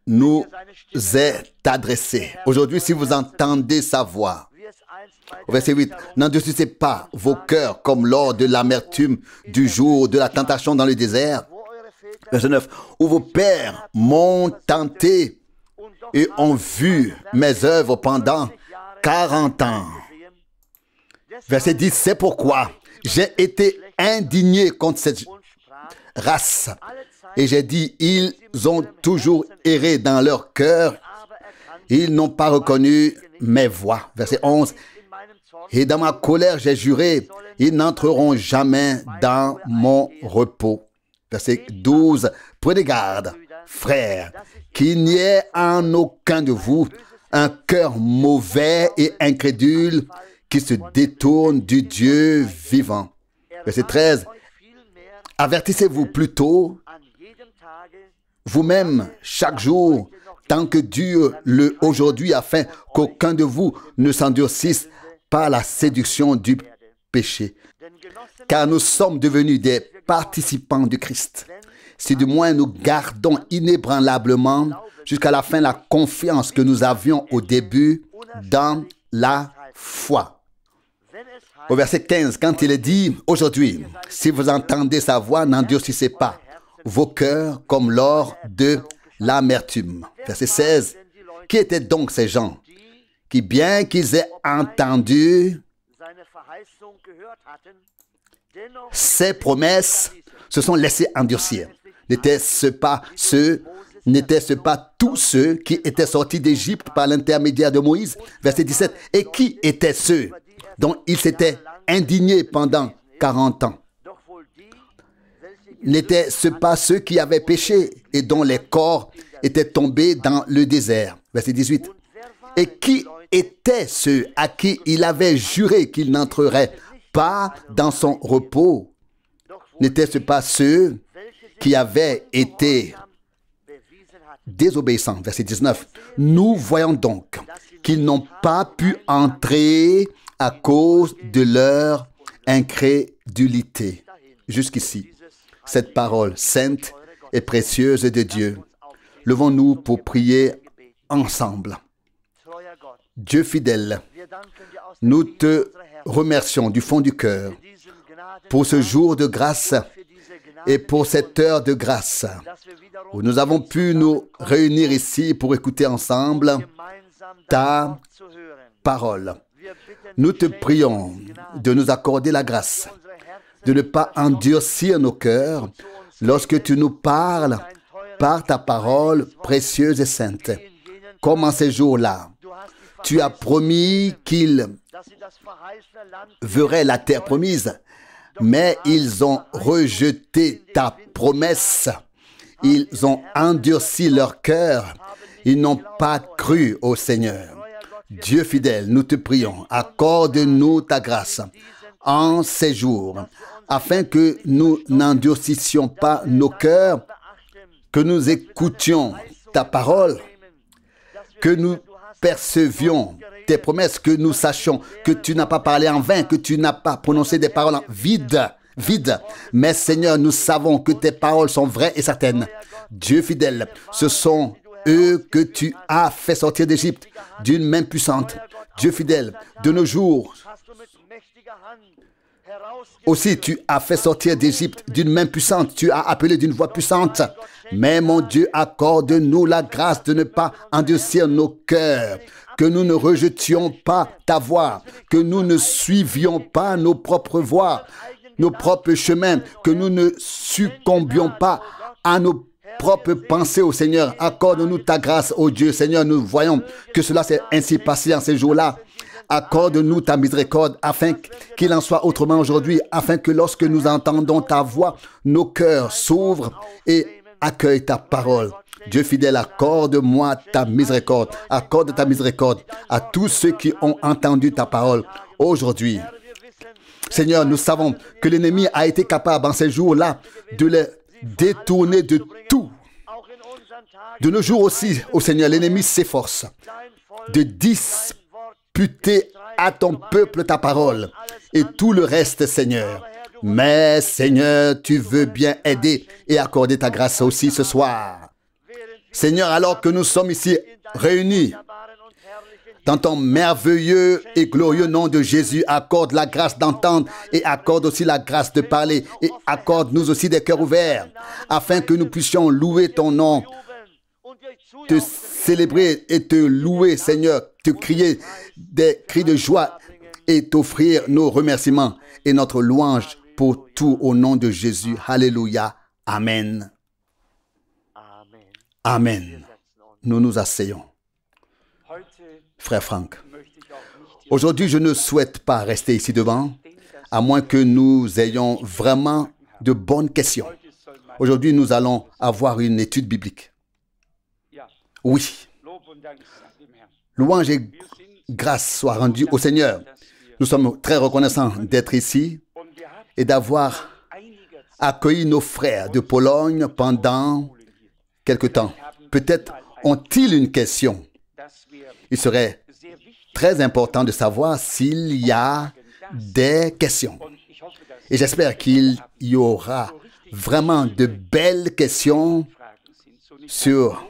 nous est adressée. Aujourd'hui, si vous entendez sa voix, au verset 8, n'endurcissez pas vos cœurs comme lors de l'amertume du jour de la tentation dans le désert. Verset 9, où vos pères m'ont tenté et ont vu mes œuvres pendant 40 ans. Verset 10, c'est pourquoi j'ai été indigné contre cette race. Et j'ai dit, ils ont toujours erré dans leur cœur. Ils n'ont pas reconnu mes voies. Verset 11. Et dans ma colère, j'ai juré, ils n'entreront jamais dans mon repos. Verset 12. Prenez garde, frères, qu'il n'y ait en aucun de vous un cœur mauvais et incrédule qui se détourne du Dieu vivant. Verset 13. Avertissez-vous plutôt vous-même chaque jour, tant que dure le aujourd'hui, afin qu'aucun de vous ne s'endurcisse par la séduction du péché. Car nous sommes devenus des participants du Christ. Si du moins nous gardons inébranlablement jusqu'à la fin la confiance que nous avions au début dans la foi. Au verset 15, quand il est dit, aujourd'hui, si vous entendez sa voix, n'endurcissez pas vos cœurs comme lors de l'amertume. Verset 16. Qui étaient donc ces gens qui, bien qu'ils aient entendu ses promesses, se sont laissés endurcir? N'était-ce pas tous ceux qui étaient sortis d'Égypte par l'intermédiaire de Moïse? Verset 17. Et qui étaient ceux dont il s'était indigné pendant 40 ans? N'étaient-ce pas ceux qui avaient péché et dont les corps étaient tombés dans le désert? Verset 18. Et qui étaient ceux à qui il avait juré qu'il n'entrerait pas dans son repos? N'étaient-ce pas ceux qui avaient été désobéissants? Verset 19. Nous voyons donc qu'ils n'ont pas pu entrer à cause de leur incrédulité. Jusqu'ici, cette parole sainte et précieuse de Dieu. Levons-nous pour prier ensemble. Dieu fidèle, nous te remercions du fond du cœur pour ce jour de grâce et pour cette heure de grâce où nous avons pu nous réunir ici pour écouter ensemble ta parole. Nous te prions de nous accorder la grâce, de ne pas endurcir nos cœurs lorsque tu nous parles par ta parole précieuse et sainte. Comme en ces jours-là, tu as promis qu'ils verraient la terre promise, mais ils ont rejeté ta promesse. Ils ont endurci leur cœur. Ils n'ont pas cru au Seigneur. Dieu fidèle, nous te prions, accorde-nous ta grâce en ces jours, afin que nous n'endurcissions pas nos cœurs, que nous écoutions ta parole, que nous percevions tes promesses, que nous sachions que tu n'as pas parlé en vain, que tu n'as pas prononcé des paroles vides. Mais Seigneur, nous savons que tes paroles sont vraies et certaines. Dieu fidèle, ce sont eux que tu as fait sortir d'Égypte d'une main puissante. Dieu fidèle, de nos jours, aussi tu as fait sortir d'Égypte d'une main puissante. Tu as appelé d'une voix puissante. Mais mon Dieu, accorde-nous la grâce de ne pas endurcir nos cœurs, que nous ne rejetions pas ta voix, que nous ne suivions pas nos propres voies, nos propres chemins, que nous ne succombions pas à nos propres pensées au Seigneur. Accorde-nous ta grâce, ô Dieu. Seigneur, nous voyons que cela s'est ainsi passé en ces jours-là. Accorde-nous ta miséricorde afin qu'il en soit autrement aujourd'hui, afin que lorsque nous entendons ta voix, nos cœurs s'ouvrent et accueillent ta parole. Dieu fidèle, accorde-moi ta miséricorde. Accorde ta miséricorde à tous ceux qui ont entendu ta parole. Aujourd'hui, Seigneur, nous savons que l'ennemi a été capable en ces jours-là de les détourner de tout. De nos jours aussi, ô Seigneur, l'ennemi s'efforce de disputer à ton peuple ta parole et tout le reste, Seigneur. Mais, Seigneur, tu veux bien aider et accorder ta grâce aussi ce soir. Seigneur, alors que nous sommes ici réunis dans ton merveilleux et glorieux nom de Jésus, accorde la grâce d'entendre et accorde aussi la grâce de parler et accorde-nous aussi des cœurs ouverts afin que nous puissions louer ton nom, te célébrer et te louer, Seigneur, te crier des cris de joie et t'offrir nos remerciements et notre louange pour tout au nom de Jésus. Alléluia. Amen. Amen. Nous nous asseyons. Frère Franck, aujourd'hui, je ne souhaite pas rester ici devant, à moins que nous ayons vraiment de bonnes questions. Aujourd'hui, nous allons avoir une étude biblique. Oui. Louange et grâce soient rendues au Seigneur. Nous sommes très reconnaissants d'être ici et d'avoir accueilli nos frères de Pologne pendant quelque temps. Peut-être ont-ils une question. Il serait très important de savoir s'il y a des questions. Et j'espère qu'il y aura vraiment de belles questions sur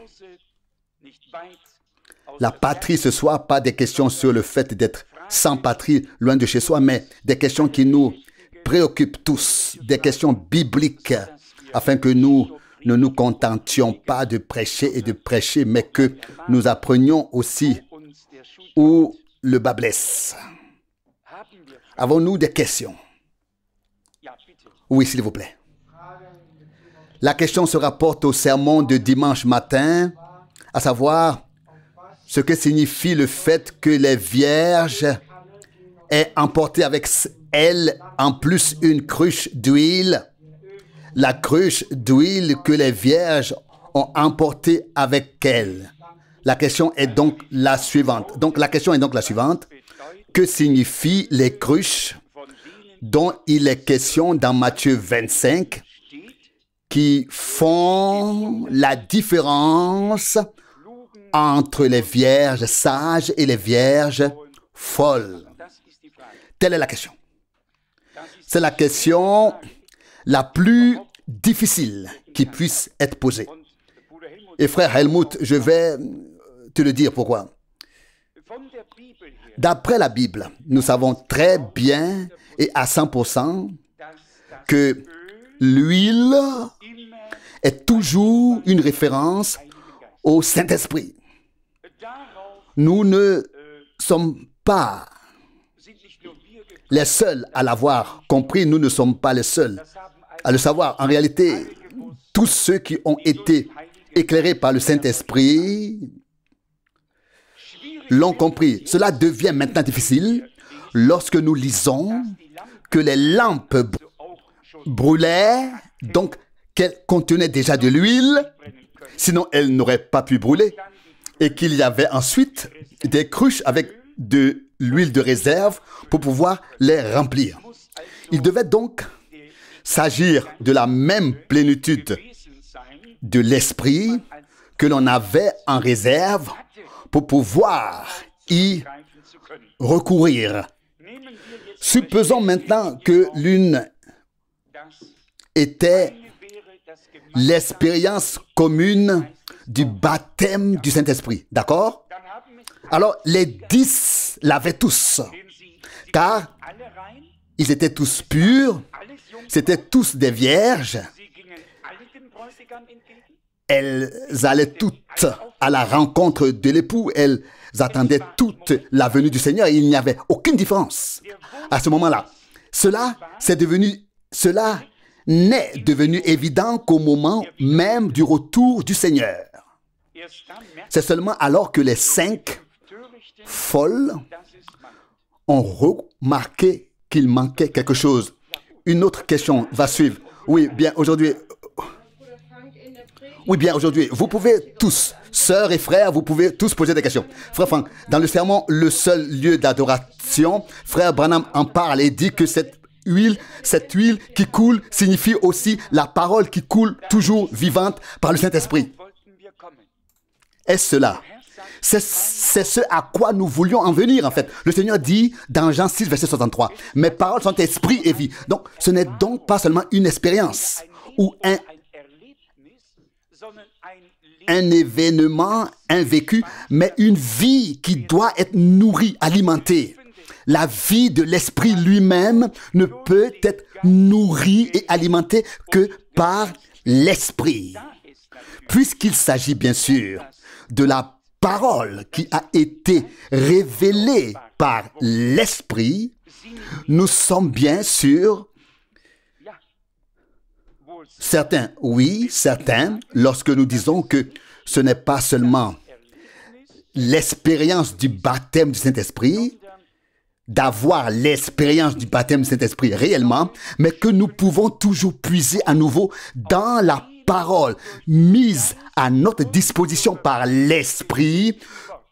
la patrie ce soir, pas des questions sur le fait d'être sans patrie, loin de chez soi, mais des questions qui nous préoccupent tous, des questions bibliques, afin que nous ne nous contentions pas de prêcher, mais que nous apprenions aussi où le bas blesse. Avons-nous des questions? Oui, s'il vous plaît. La question se rapporte au sermon de dimanche matin, à savoir ce que signifie le fait que les vierges aient emporté avec elles en plus une cruche d'huile. La cruche d'huile que les vierges ont emportée avec elles. La question est donc la suivante. Que signifient les cruches dont il est question dans Matthieu 25 qui font la différence entre les vierges sages et les vierges folles? Telle est la question. C'est la question la plus difficile qui puisse être posée. Et frère Helmut, je vais te le dire pourquoi. D'après la Bible, nous savons très bien et à 100% que l'huile est toujours une référence au Saint-Esprit. Nous ne sommes pas les seuls à l'avoir compris, nous ne sommes pas les seuls à le savoir. En réalité, tous ceux qui ont été éclairés par le Saint-Esprit l'ont compris. Cela devient maintenant difficile lorsque nous lisons que les lampes brûlaient, donc qu'elles contenaient déjà de l'huile, sinon elles n'auraient pas pu brûler, et qu'il y avait ensuite des cruches avec de l'huile de réserve pour pouvoir les remplir. Il devait donc s'agir de la même plénitude de l'esprit que l'on avait en réserve pour pouvoir y recourir. Supposons maintenant que l'une était l'expérience commune du baptême du Saint-Esprit. D'accord? Alors, les 10 l'avaient tous, car ils étaient tous purs, c'étaient tous des vierges. Elles allaient toutes à la rencontre de l'époux, elles attendaient toute la venue du Seigneur. Il n'y avait aucune différence à ce moment-là. Cela n'est devenu évident qu'au moment même du retour du Seigneur. C'est seulement alors que les 5 folles ont remarqué qu'il manquait quelque chose. Une autre question va suivre. Oui, bien, aujourd'hui, Oui, bien, aujourd'hui, vous pouvez tous, sœurs et frères, vous pouvez tous poser des questions. Frère Franck, dans le sermon, le seul lieu d'adoration, frère Branham en parle et dit que cette huile qui coule signifie aussi la parole qui coule toujours vivante par le Saint-Esprit. Est-ce cela? C'est ce à quoi nous voulions en venir, en fait. Le Seigneur dit dans Jean 6, verset 63, « Mes paroles sont esprit et vie. » Donc, ce n'est donc pas seulement une expérience ou un événement, un vécu, mais une vie qui doit être nourrie, alimentée. La vie de l'esprit lui-même ne peut être nourrie et alimentée que par l'esprit. Puisqu'il s'agit bien sûr de la parole qui a été révélée par l'esprit, nous sommes bien sûr certains, lorsque nous disons que ce n'est pas seulement l'expérience du baptême du Saint-Esprit, d'avoir l'expérience du baptême du Saint-Esprit réellement, mais que nous pouvons toujours puiser à nouveau dans la parole mise à notre disposition par l'Esprit,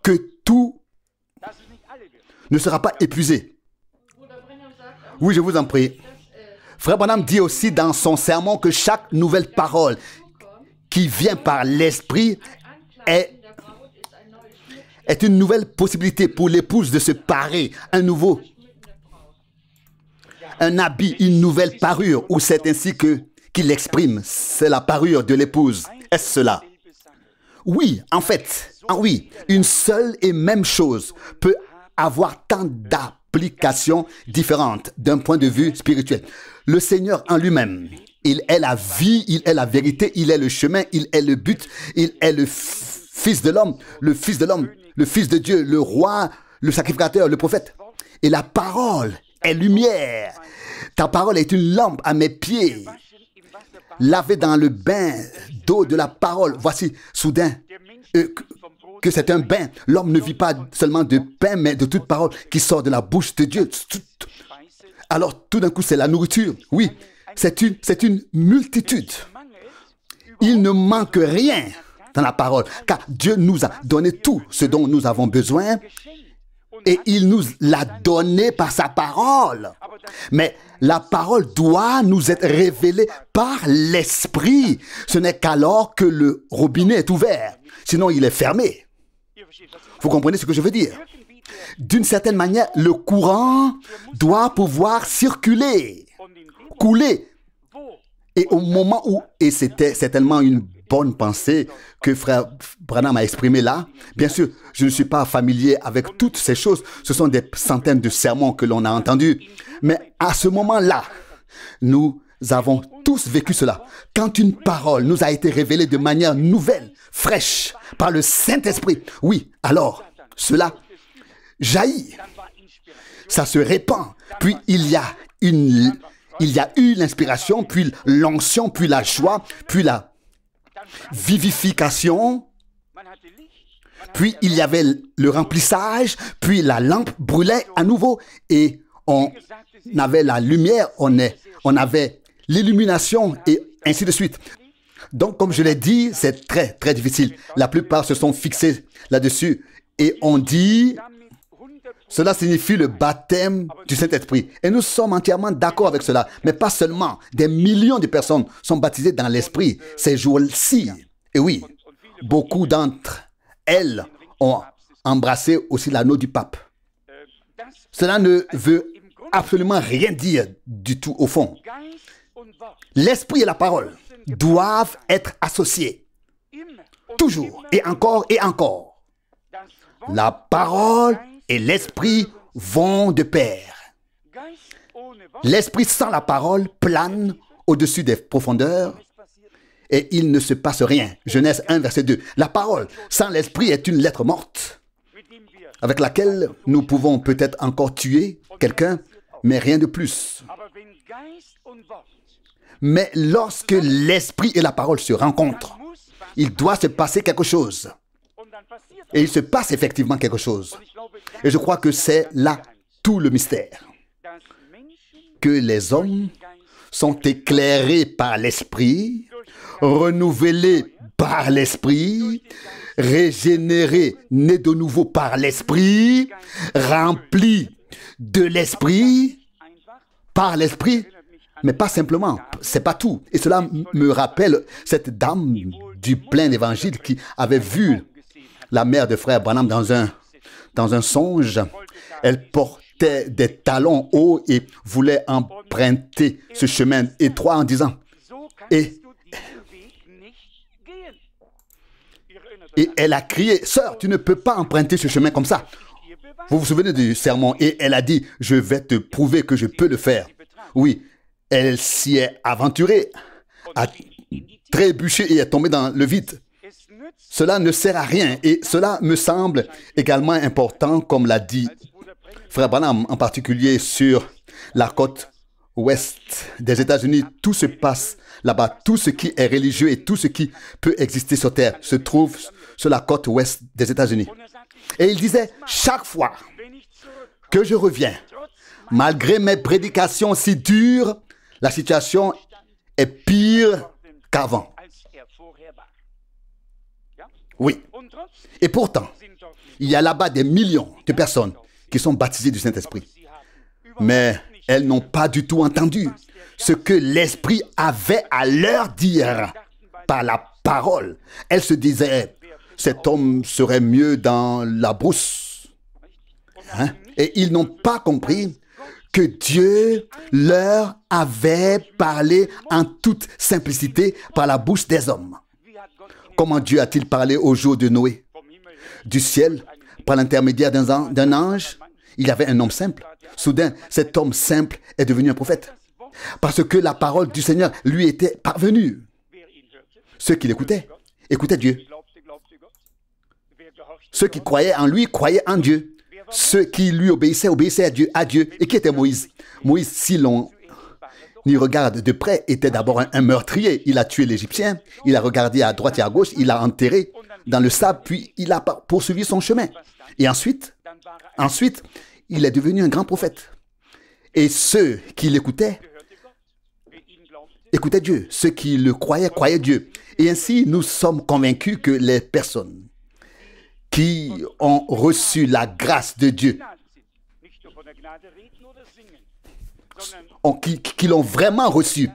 que tout ne sera pas épuisé. Oui, je vous en prie. Frère Branham dit aussi dans son sermon que chaque nouvelle parole qui vient par l'Esprit est une nouvelle possibilité pour l'épouse de se parer un habit, une nouvelle parure, ou c'est ainsi qu'il l'exprime. C'est la parure de l'épouse. Est-ce cela? Oui, en fait, oui, une seule et même chose peut avoir tant d'applications différentes d'un point de vue spirituel. Le Seigneur en lui-même, il est la vie, il est la vérité, il est le chemin, il est le but, il est le Fils de l'homme, le Fils de l'homme, le Fils de Dieu, le roi, le sacrificateur, le prophète. Et la parole est lumière. Ta parole est une lampe à mes pieds. Lavé dans le bain d'eau de la parole. Voici soudain que c'est un bain. L'homme ne vit pas seulement de pain, mais de toute parole qui sort de la bouche de Dieu. Alors tout d'un coup, c'est la nourriture. Oui, c'est une multitude. Il ne manque rien dans la parole, car Dieu nous a donné tout ce dont nous avons besoin et il nous l'a donné par sa parole. Mais la parole doit nous être révélée par l'Esprit. Ce n'est qu'alors que le robinet est ouvert, sinon il est fermé. Vous comprenez ce que je veux dire? D'une certaine manière, le courant doit pouvoir circuler, couler. Et au moment où, et c'était certainement une bonne pensée que frère Branham a exprimée là, bien sûr, je ne suis pas familier avec toutes ces choses, ce sont des centaines de sermons que l'on a entendus, mais à ce moment-là, nous avons tous vécu cela. Quand une parole nous a été révélée de manière nouvelle, fraîche, par le Saint-Esprit, oui, alors, cela jaillit, ça se répand, puis il y a eu l'inspiration, puis l'onction, puis la joie, puis la vivification, puis il y avait le remplissage, puis la lampe brûlait à nouveau et on avait la lumière, on avait l'illumination et ainsi de suite. Donc, comme je l'ai dit, c'est très, très difficile. La plupart se sont fixés là-dessus et on dit... Cela signifie le baptême du Saint-Esprit. Et nous sommes entièrement d'accord avec cela. Mais pas seulement. Des millions de personnes sont baptisées dans l'Esprit ces jours-ci. Et oui, beaucoup d'entre elles ont embrassé aussi l'anneau du pape. Cela ne veut absolument rien dire du tout au fond. L'Esprit et la parole doivent être associés. Toujours et encore et encore. La parole et l'Esprit vont de pair. L'Esprit sans la parole plane au-dessus des profondeurs et il ne se passe rien. Genèse 1, verset 2. La parole sans l'Esprit est une lettre morte avec laquelle nous pouvons peut-être encore tuer quelqu'un, mais rien de plus. Mais lorsque l'Esprit et la parole se rencontrent, il doit se passer quelque chose. Et il se passe effectivement quelque chose. Et je crois que c'est là tout le mystère. Que les hommes sont éclairés par l'Esprit, renouvelés par l'Esprit, régénéré, né de nouveau par l'Esprit, rempli de l'Esprit, par l'Esprit, mais pas simplement, c'est pas tout. Et cela me rappelle cette dame du plein évangile qui avait vu la mère de frère Branham dans un songe. Elle portait des talons hauts et voulait emprunter ce chemin étroit en disant, et elle a crié, sœur, tu ne peux pas emprunter ce chemin comme ça. Vous vous souvenez du sermon? Et elle a dit, je vais te prouver que je peux le faire. Oui, elle s'y est aventurée, a trébuché et est tombée dans le vide. Cela ne sert à rien et cela me semble également important, comme l'a dit frère Branham, en particulier sur la côte ouest des États-Unis. Tout se passe là-bas. Tout ce qui est religieux et tout ce qui peut exister sur terre se trouve sur la côte ouest des États-Unis. Et il disait, chaque fois que je reviens, malgré mes prédications si dures, la situation est pire qu'avant. Oui. Et pourtant, il y a là-bas des millions de personnes qui sont baptisées du Saint-Esprit. Mais elles n'ont pas du tout entendu ce que l'Esprit avait à leur dire par la parole. Elles se disaient, cet homme serait mieux dans la brousse. Hein? Et ils n'ont pas compris que Dieu leur avait parlé en toute simplicité par la bouche des hommes. Comment Dieu a-t-il parlé au jour de Noé? Du ciel, par l'intermédiaire d'un ange, il y avait un homme simple. Soudain, cet homme simple est devenu un prophète. Parce que la parole du Seigneur lui était parvenue. Ceux qui l'écoutaient, écoutaient Dieu. Ceux qui croyaient en lui, croyaient en Dieu. Ceux qui lui obéissaient, obéissaient à Dieu. Et qui était Moïse? Moïse, si l'on y regarde de près, était d'abord un meurtrier. Il a tué l'Égyptien, il a regardé à droite et à gauche, il l'a enterré dans le sable, puis il a poursuivi son chemin. Et ensuite, il est devenu un grand prophète. Et ceux qui l'écoutaient, écoutaient Dieu. Ceux qui le croyaient, croyaient Dieu. Et ainsi, nous sommes convaincus que les personnes qui ont reçu la grâce de Dieu, qui l'ont vraiment reçu,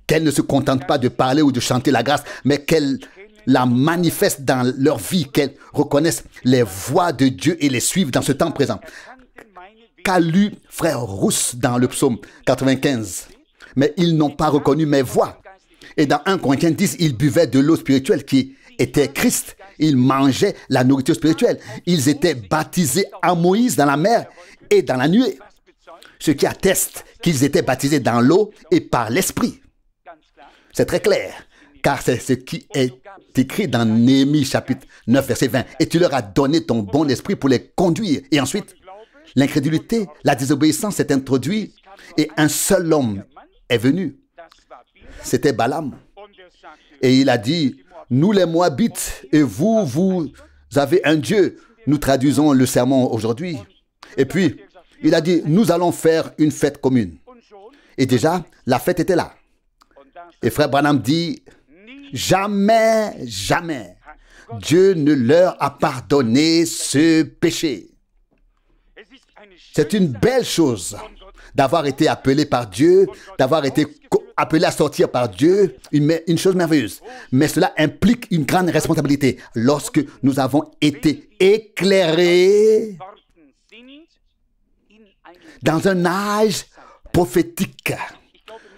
qu'elles ne se contentent pas de parler ou de chanter la grâce, mais qu'elles la manifestent dans leur vie, qu'elles reconnaissent les voix de Dieu et les suivent dans ce temps présent. Qu'a lu frère Rousse dans le psaume 95, mais ils n'ont pas reconnu mes voix. Et dans 1 Corinthiens 10, ils buvaient de l'eau spirituelle qui était Christ. Ils mangeaient la nourriture spirituelle. Ils étaient baptisés en Moïse dans la mer et dans la nuée. Ce qui atteste qu'ils étaient baptisés dans l'eau et par l'Esprit. C'est très clair, car c'est ce qui est écrit dans Néhémie chapitre 9, verset 20. Et tu leur as donné ton bon esprit pour les conduire. Et ensuite, l'incrédulité, la désobéissance s'est introduite et un seul homme est venu. C'était Balaam. Et il a dit, nous les Moabites et vous avez un Dieu. Nous traduisons le sermon aujourd'hui. Et puis, il a dit, nous allons faire une fête commune. Et déjà, la fête était là. Et frère Branham dit, jamais, jamais, Dieu ne leur a pardonné ce péché. C'est une belle chose d'avoir été appelé par Dieu, d'avoir été appelé à sortir par Dieu, une chose merveilleuse. Mais cela implique une grande responsabilité. Lorsque nous avons été éclairés dans un âge prophétique,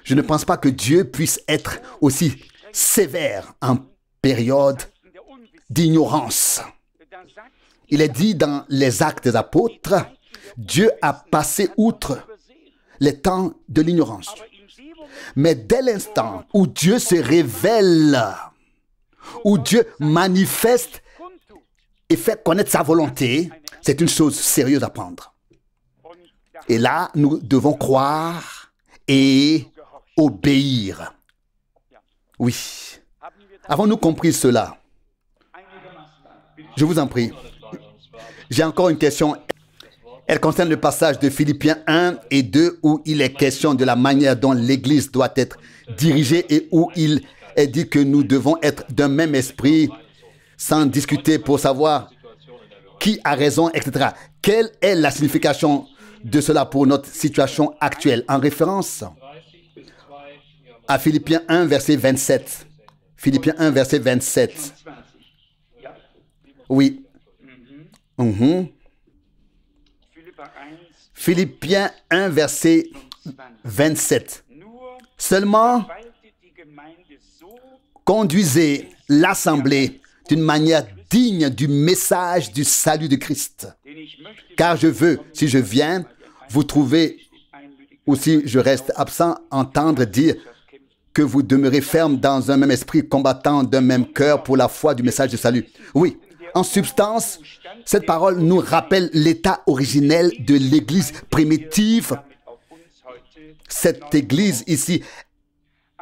je ne pense pas que Dieu puisse être aussi sévère en période d'ignorance. Il est dit dans les Actes des Apôtres, Dieu a passé outre les temps de l'ignorance. Mais dès l'instant où Dieu se révèle, où Dieu manifeste et fait connaître sa volonté, c'est une chose sérieuse à prendre. Et là, nous devons croire et obéir. Oui. Avons-nous compris cela? Je vous en prie. J'ai encore une question. Elle concerne le passage de Philippiens 1 et 2 où il est question de la manière dont l'Église doit être dirigée et où il est dit que nous devons être d'un même esprit, sans discuter pour savoir qui a raison, etc. Quelle est la signification de cela pour notre situation actuelle? En référence à Philippiens 1, verset 27. Philippiens 1, verset 27. Oui. Philippiens 1, verset 27. Seulement, conduisez l'assemblée d'une manière digne du message du salut de Christ. Car je veux, si je viens, vous trouver, ou si je reste absent, entendre dire que vous demeurez ferme dans un même esprit, combattant d'un même cœur pour la foi du message du salut. Oui, en substance, cette parole nous rappelle l'état originel de l'Église primitive. Cette Église ici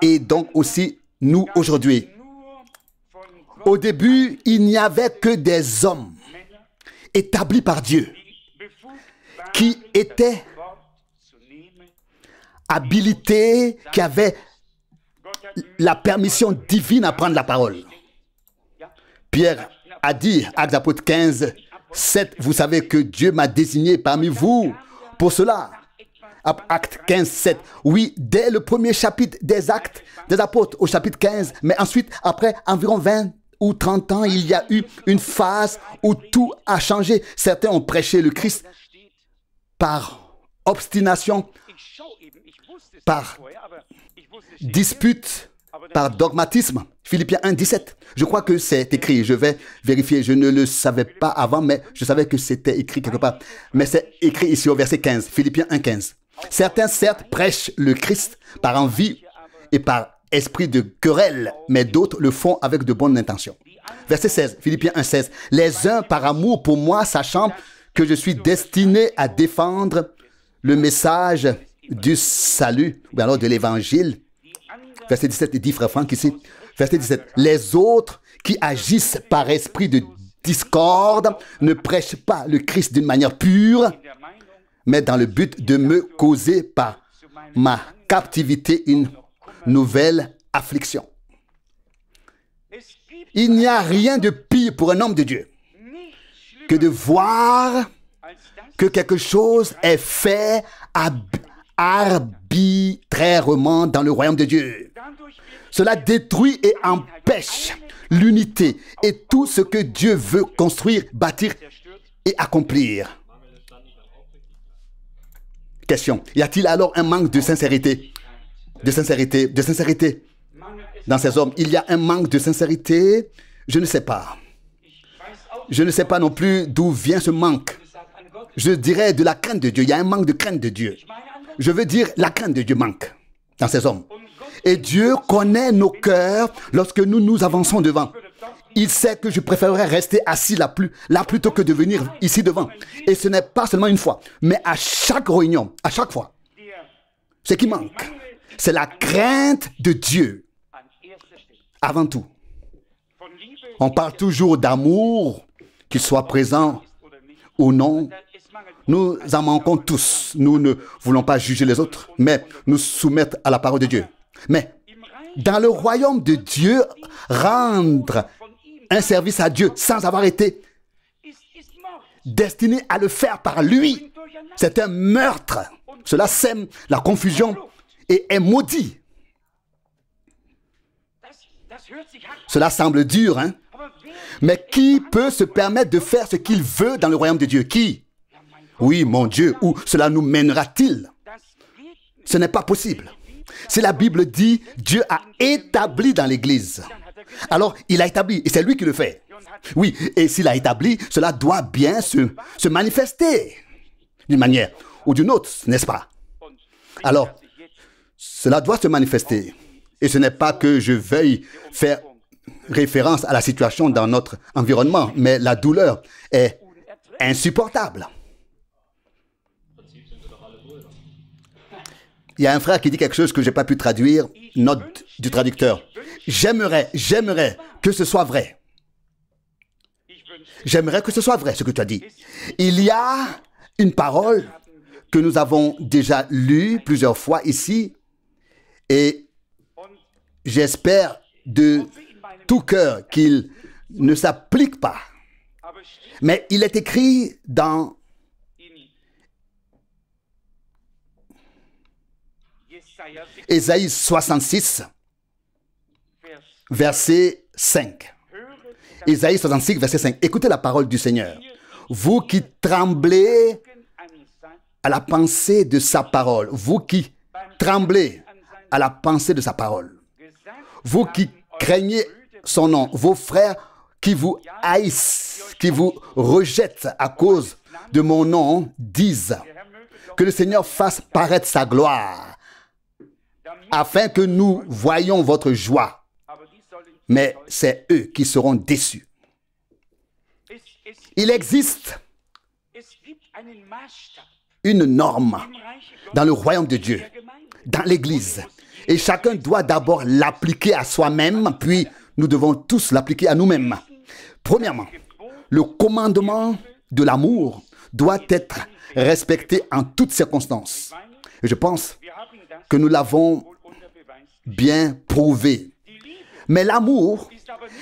et donc aussi nous aujourd'hui. Au début, il n'y avait que des hommes établis par Dieu qui étaient habilités, qui avaient la permission divine à prendre la parole. Pierre a dit, Actes apôtres 15, 7, vous savez que Dieu m'a désigné parmi vous pour cela. Acte 15, 7. Oui, dès le premier chapitre des Actes des Apôtres, au chapitre 15. Mais ensuite, après environ 20 ou 30 ans, il y a eu une phase où tout a changé. Certains ont prêché le Christ par obstination, par dispute, par dogmatisme. Philippiens 1, 17. Je crois que c'est écrit. Je vais vérifier. Je ne le savais pas avant, mais je savais que c'était écrit quelque part. Mais c'est écrit ici au verset 15. Philippiens 1, 15. Certains, certes, prêchent le Christ par envie et par esprit de querelle, mais d'autres le font avec de bonnes intentions. Verset 16, Philippiens 1, 16. Les uns par amour pour moi, sachant que je suis destiné à défendre le message du salut, ou alors de l'évangile. Verset 17, il dit, frère Franck, ici. Verset 17. Les autres qui agissent par esprit de discorde ne prêchent pas le Christ d'une manière pure, mais dans le but de me causer par ma captivité une nouvelle affliction. Il n'y a rien de pire pour un homme de Dieu que de voir que quelque chose est fait arbitrairement dans le royaume de Dieu. Cela détruit et empêche l'unité et tout ce que Dieu veut construire, bâtir et accomplir. Question. Y a-t-il alors un manque de sincérité? De sincérité dans ces hommes. Il y a un manque de sincérité. Je ne sais pas. Je ne sais pas non plus d'où vient ce manque. Je dirais de la crainte de Dieu. Il y a un manque de crainte de Dieu. Je veux dire la crainte de Dieu manque dans ces hommes. Et Dieu connaît nos cœurs lorsque nous avançons devant. Il sait que je préférerais rester assis là plutôt que de venir ici devant. Et ce n'est pas seulement une fois, mais à chaque réunion, à chaque fois. Ce qui manque, c'est la crainte de Dieu. Avant tout. On parle toujours d'amour, qu'il soit présent ou non. Nous en manquons tous. Nous ne voulons pas juger les autres, mais nous soumettre à la parole de Dieu. Mais dans le royaume de Dieu, rendre un service à Dieu sans avoir été destiné à le faire par lui, c'est un meurtre. Cela sème la confusion et est maudit. Cela semble dur, hein? Mais qui peut se permettre de faire ce qu'il veut dans le royaume de Dieu? Qui? Oui, mon Dieu, où cela nous mènera-t-il? Ce n'est pas possible. Si la Bible dit Dieu a établi dans l'Église, alors il a établi et c'est lui qui le fait. Oui, et s'il a établi, cela doit bien se manifester d'une manière ou d'une autre, n'est-ce pas? Alors, cela doit se manifester. Et ce n'est pas que je veuille faire référence à la situation dans notre environnement, mais la douleur est insupportable. Il y a un frère qui dit quelque chose que je n'ai pas pu traduire, note du traducteur. J'aimerais que ce soit vrai. J'aimerais que ce soit vrai, ce que tu as dit. Il y a une parole que nous avons déjà lue plusieurs fois ici, et j'espère de tout cœur qu'il ne s'applique pas. Mais il est écrit dans Ésaïe 66, verset 5. Ésaïe 66, verset 5. Écoutez la parole du Seigneur. Vous qui tremblez à la pensée de sa parole. Vous qui tremblez à la pensée de sa parole. Vous qui craignez son nom. Vos frères qui vous haïssent, qui vous rejettent à cause de mon nom, disent que le Seigneur fasse paraître sa gloire, afin que nous voyions votre joie. Mais c'est eux qui seront déçus. Il existe une norme dans le royaume de Dieu, dans l'Église. Et chacun doit d'abord l'appliquer à soi-même, puis nous devons tous l'appliquer à nous-mêmes. Premièrement, le commandement de l'amour doit être respecté en toutes circonstances. Et je pense que nous l'avons bien prouvé. Mais l'amour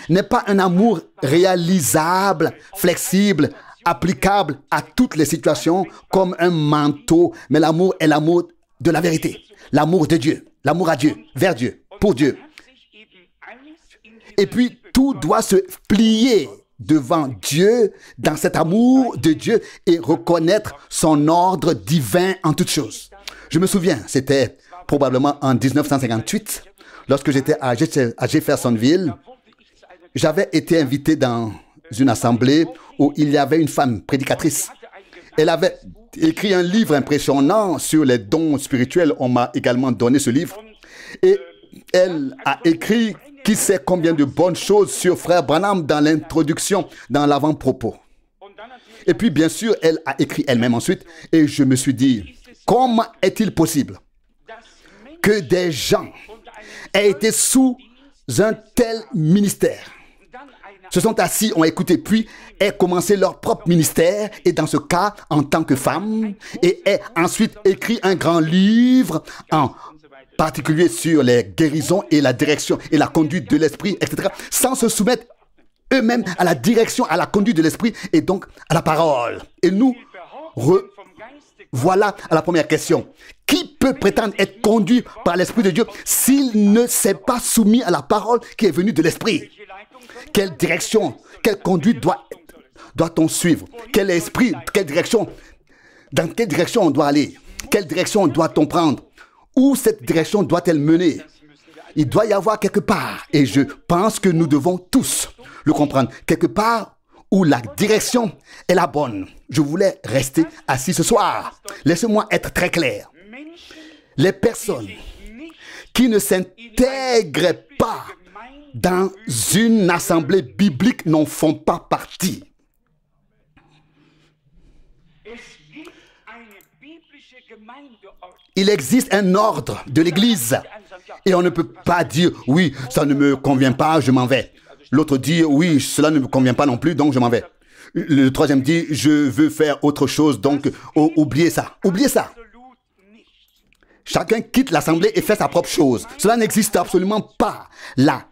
n'est pas un amour réalisable, flexible, applicable à toutes les situations comme un manteau. Mais l'amour est l'amour de la vérité, l'amour de Dieu, l'amour à Dieu, vers Dieu, pour Dieu. Et puis tout doit se plier devant Dieu dans cet amour de Dieu et reconnaître son ordre divin en toutes choses. Je me souviens, c'était probablement en 1958, lorsque j'étais à Jeffersonville, j'avais été invité dans une assemblée où il y avait une femme prédicatrice. Elle avait écrit un livre impressionnant sur les dons spirituels. On m'a également donné ce livre. Et elle a écrit qui sait combien de bonnes choses sur Frère Branham dans l'introduction, dans l'avant-propos. Et puis, bien sûr, elle a écrit elle-même ensuite. Et je me suis dit, comment est-il possible que des gens aient été sous un tel ministère, se sont assis, ont écouté, puis aient commencé leur propre ministère, et dans ce cas, en tant que femme, et aient ensuite écrit un grand livre en particulier sur les guérisons et la direction et la conduite de l'esprit, etc., sans se soumettre eux-mêmes à la direction, à la conduite de l'esprit et donc à la parole. Et nous, voilà à la première question. Qui peut prétendre être conduit par l'Esprit de Dieu s'il ne s'est pas soumis à la parole qui est venue de l'Esprit? Quelle direction, quelle conduite doit-on suivre? Quel esprit, quelle direction, dans quelle direction on doit aller? Quelle direction doit-on prendre? Où cette direction doit-elle mener? Il doit y avoir quelque part, et je pense que nous devons tous le comprendre, quelque part où la direction est la bonne. Je voulais rester assis ce soir. Laissez-moi être très clair. Les personnes qui ne s'intègrent pas dans une assemblée biblique n'en font pas partie. Il existe un ordre de l'Église et on ne peut pas dire « oui, ça ne me convient pas, je m'en vais ». L'autre dit « oui, cela ne me convient pas non plus, donc je m'en vais ». Le troisième dit « je veux faire autre chose, donc oubliez ça, oubliez ça ». Chacun quitte l'assemblée et fait sa propre chose. Cela n'existe absolument pas. Là,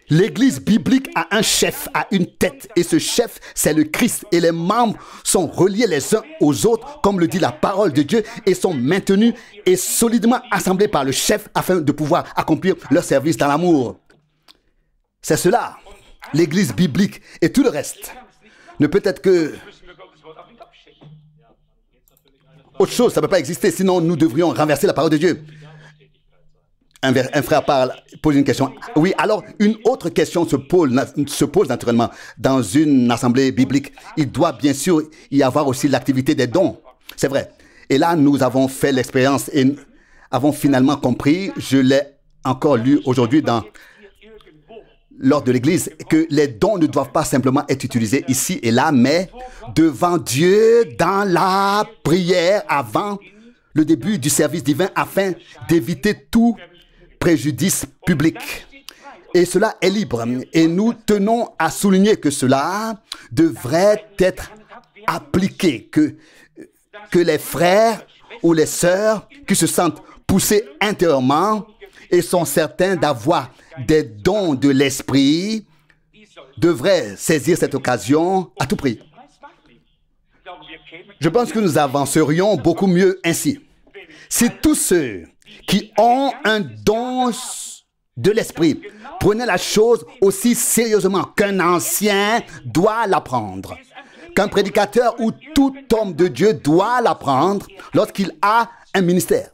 l'Église biblique a un chef, a une tête. Et ce chef, c'est le Christ. Et les membres sont reliés les uns aux autres, comme le dit la parole de Dieu, et sont maintenus et solidement assemblés par le chef afin de pouvoir accomplir leur service dans l'amour. C'est cela, l'Église biblique. Et tout le reste ne peut être que autre chose, ça ne peut pas exister, sinon nous devrions renverser la parole de Dieu. Un frère pose une question. Oui, alors une autre question se pose naturellement dans une assemblée biblique. Il doit bien sûr y avoir aussi l'activité des dons. C'est vrai. Et là, nous avons fait l'expérience et avons finalement compris, je l'ai encore lu aujourd'hui lors de l'Église, que les dons ne doivent pas simplement être utilisés ici et là, mais devant Dieu, dans la prière, avant le début du service divin, afin d'éviter tout préjudice public. Et cela est libre. Et nous tenons à souligner que cela devrait être appliqué, que les frères ou les sœurs qui se sentent poussés intérieurement et sont certains d'avoir des dons de l'esprit devraient saisir cette occasion à tout prix. Je pense que nous avancerions beaucoup mieux ainsi. Si tous ceux qui ont un don de l'esprit prenaient la chose aussi sérieusement qu'un ancien doit l'apprendre, qu'un prédicateur ou tout homme de Dieu doit l'apprendre lorsqu'il a un ministère.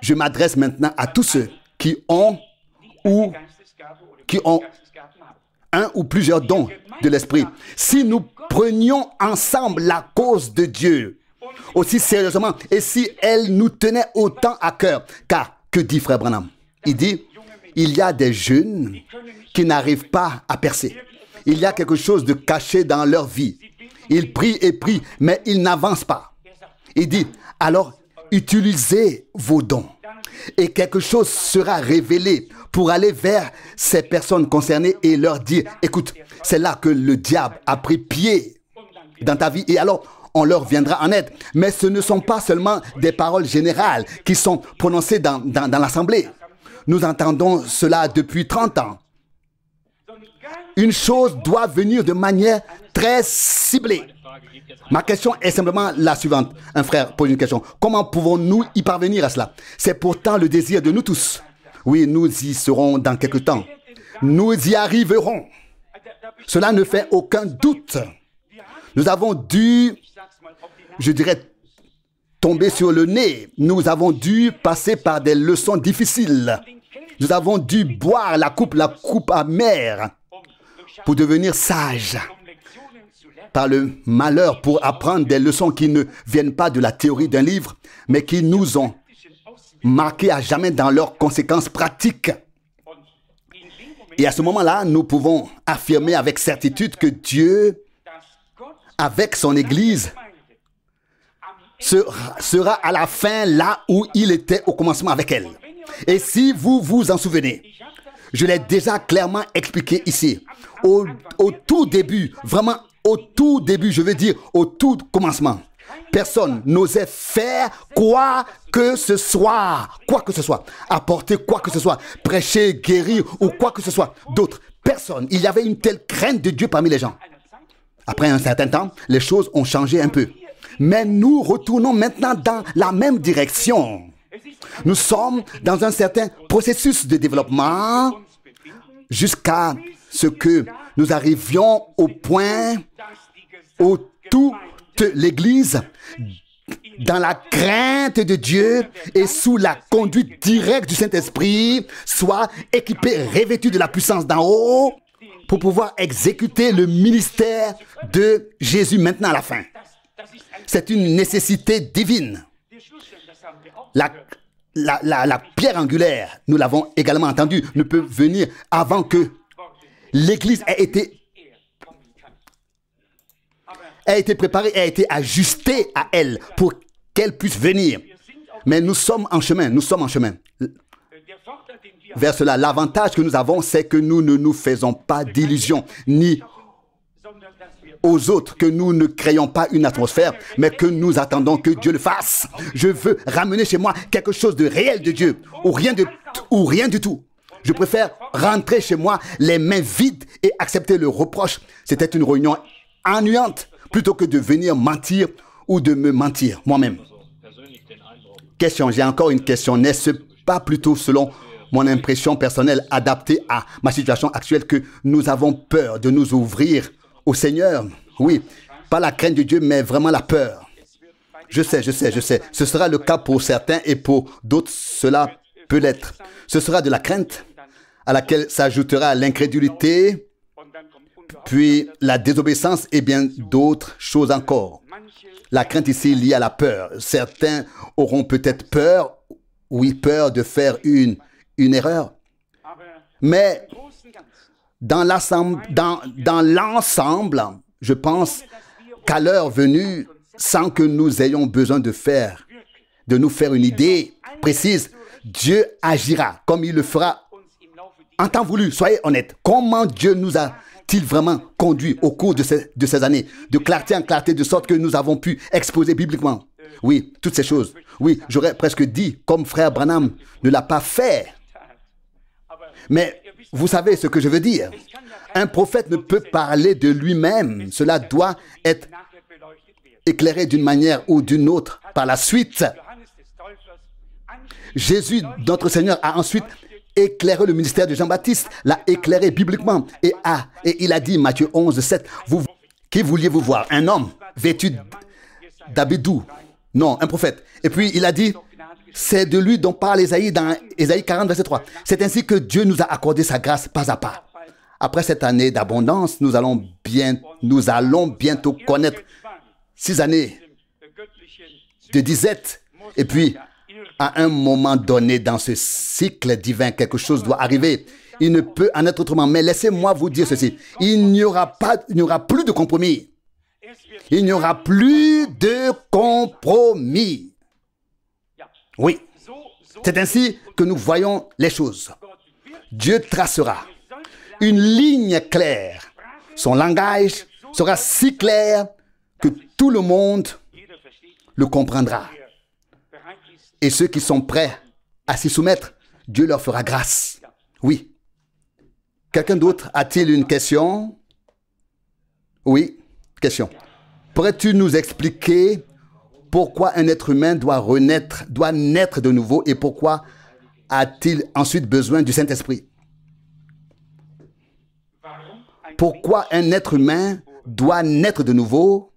Je m'adresse maintenant à tous ceux qui ont un ou plusieurs dons de l'esprit. Si nous prenions ensemble la cause de Dieu aussi sérieusement et si elle nous tenait autant à cœur, car que dit Frère Branham? Il dit, il y a des jeunes qui n'arrivent pas à percer. Il y a quelque chose de caché dans leur vie. Ils prient et prient, mais ils n'avancent pas. Il dit, alors utilisez vos dons et quelque chose sera révélé pour aller vers ces personnes concernées et leur dire, écoute, c'est là que le diable a pris pied dans ta vie et alors on leur viendra en aide. Mais ce ne sont pas seulement des paroles générales qui sont prononcées dans l'assemblée. Nous entendons cela depuis 30 ans. Une chose doit venir de manière très ciblée. Ma question est simplement la suivante. Un frère pose une question. Comment pouvons-nous y parvenir à cela? C'est pourtant le désir de nous tous. Oui, nous y serons dans quelque temps. Nous y arriverons. Cela ne fait aucun doute. Nous avons dû, je dirais, tomber sur le nez. Nous avons dû passer par des leçons difficiles. Nous avons dû boire la coupe amère pour devenir sages. Par le malheur, pour apprendre des leçons qui ne viennent pas de la théorie d'un livre, mais qui nous ont marqués à jamais dans leurs conséquences pratiques. Et à ce moment-là, nous pouvons affirmer avec certitude que Dieu, avec son Église, sera à la fin là où il était au commencement avec elle. Et si vous vous en souvenez, je l'ai déjà clairement expliqué ici. Au tout début, vraiment au tout début, je veux dire au tout commencement, personne n'osait faire quoi que ce soit, apporter quoi que ce soit, prêcher, guérir ou quoi que ce soit d'autre. Personne. Il y avait une telle crainte de Dieu parmi les gens. Après un certain temps, les choses ont changé un peu. Mais nous retournons maintenant dans la même direction. Nous sommes dans un certain processus de développement jusqu'à ce que nous arrivions au point où toute l'Église, dans la crainte de Dieu et sous la conduite directe du Saint-Esprit, soit équipée, revêtue de la puissance d'en haut pour pouvoir exécuter le ministère de Jésus maintenant à la fin. C'est une nécessité divine. La pierre angulaire, nous l'avons également entendu, ne peut venir avant que l'Église ait été préparée, ait été ajustée à elle pour qu'elle puisse venir. Mais nous sommes en chemin, vers cela. L'avantage que nous avons, c'est que nous ne nous faisons pas d'illusions, ni aux autres, que nous ne créons pas une atmosphère, mais que nous attendons que Dieu le fasse. Je veux ramener chez moi quelque chose de réel de Dieu, ou rien du tout. Je préfère rentrer chez moi les mains vides et accepter le reproche. C'était une réunion ennuyante, plutôt que de venir mentir ou de me mentir moi-même. Question, j'ai encore une question. N'est-ce pas plutôt selon mon impression personnelle adaptée à ma situation actuelle que nous avons peur de nous ouvrir au Seigneur? Oui, pas la crainte de Dieu, mais vraiment la peur. Je sais. Ce sera le cas pour certains et pour d'autres, cela peut l'être. Ce sera de la crainte à laquelle s'ajoutera l'incrédulité, puis la désobéissance et bien d'autres choses encore. La crainte ici liée à la peur. Certains auront peut-être peur, peur de faire une erreur. Mais dans l'ensemble, je pense qu'à l'heure venue, sans que nous ayons besoin de nous faire une idée précise, Dieu agira comme il le fera en temps voulu. Soyez honnêtes. Comment Dieu nous a-t-il vraiment conduit au cours de ces années, de clarté en clarté, de sorte que nous avons pu exposer bibliquement? Oui, toutes ces choses. Oui, j'aurais presque dit, comme frère Branham ne l'a pas fait. Mais vous savez ce que je veux dire. Un prophète ne peut parler de lui-même. Cela doit être éclairé d'une manière ou d'une autre par la suite. Jésus, notre Seigneur, a ensuite éclairé le ministère de Jean-Baptiste, l'a éclairé bibliquement et il a dit, Matthieu 11, 7, qui vouliez-vous voir? Un homme vêtu d'habits doux? Non, un prophète. Et puis il a dit, c'est de lui dont parle Ésaïe dans Ésaïe 40, verset 3. C'est ainsi que Dieu nous a accordé sa grâce pas à pas. Après cette année d'abondance, nous allons bientôt connaître 6 années de disette. Et puis, à un moment donné dans ce cycle divin, quelque chose doit arriver. Il ne peut en être autrement. Mais laissez-moi vous dire ceci. Il n'y aura plus de compromis. Il n'y aura plus de compromis. Oui. C'est ainsi que nous voyons les choses. Dieu tracera une ligne claire. Son langage sera si clair que tout le monde le comprendra. Et ceux qui sont prêts à s'y soumettre, Dieu leur fera grâce. Oui. Quelqu'un d'autre a-t-il une question? Oui, question. Pourrais-tu nous expliquer pourquoi un être humain doit naître de nouveau et pourquoi a-t-il ensuite besoin du Saint-Esprit? Pourquoi un être humain doit naître de nouveau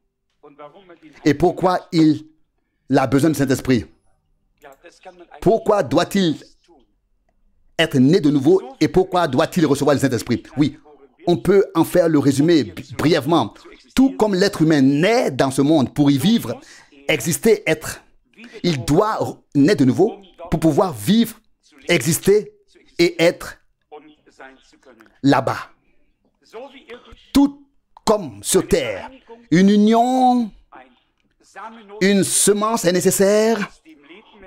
et pourquoi il a besoin du Saint-Esprit? Pourquoi doit-il être né de nouveau et pourquoi doit-il recevoir le Saint-Esprit? Oui, on peut en faire le résumé brièvement. Tout comme l'être humain naît dans ce monde pour y vivre, exister, être. Il doit naître de nouveau pour pouvoir vivre, exister et être là-bas. Tout comme sur terre, une union, une semence est nécessaire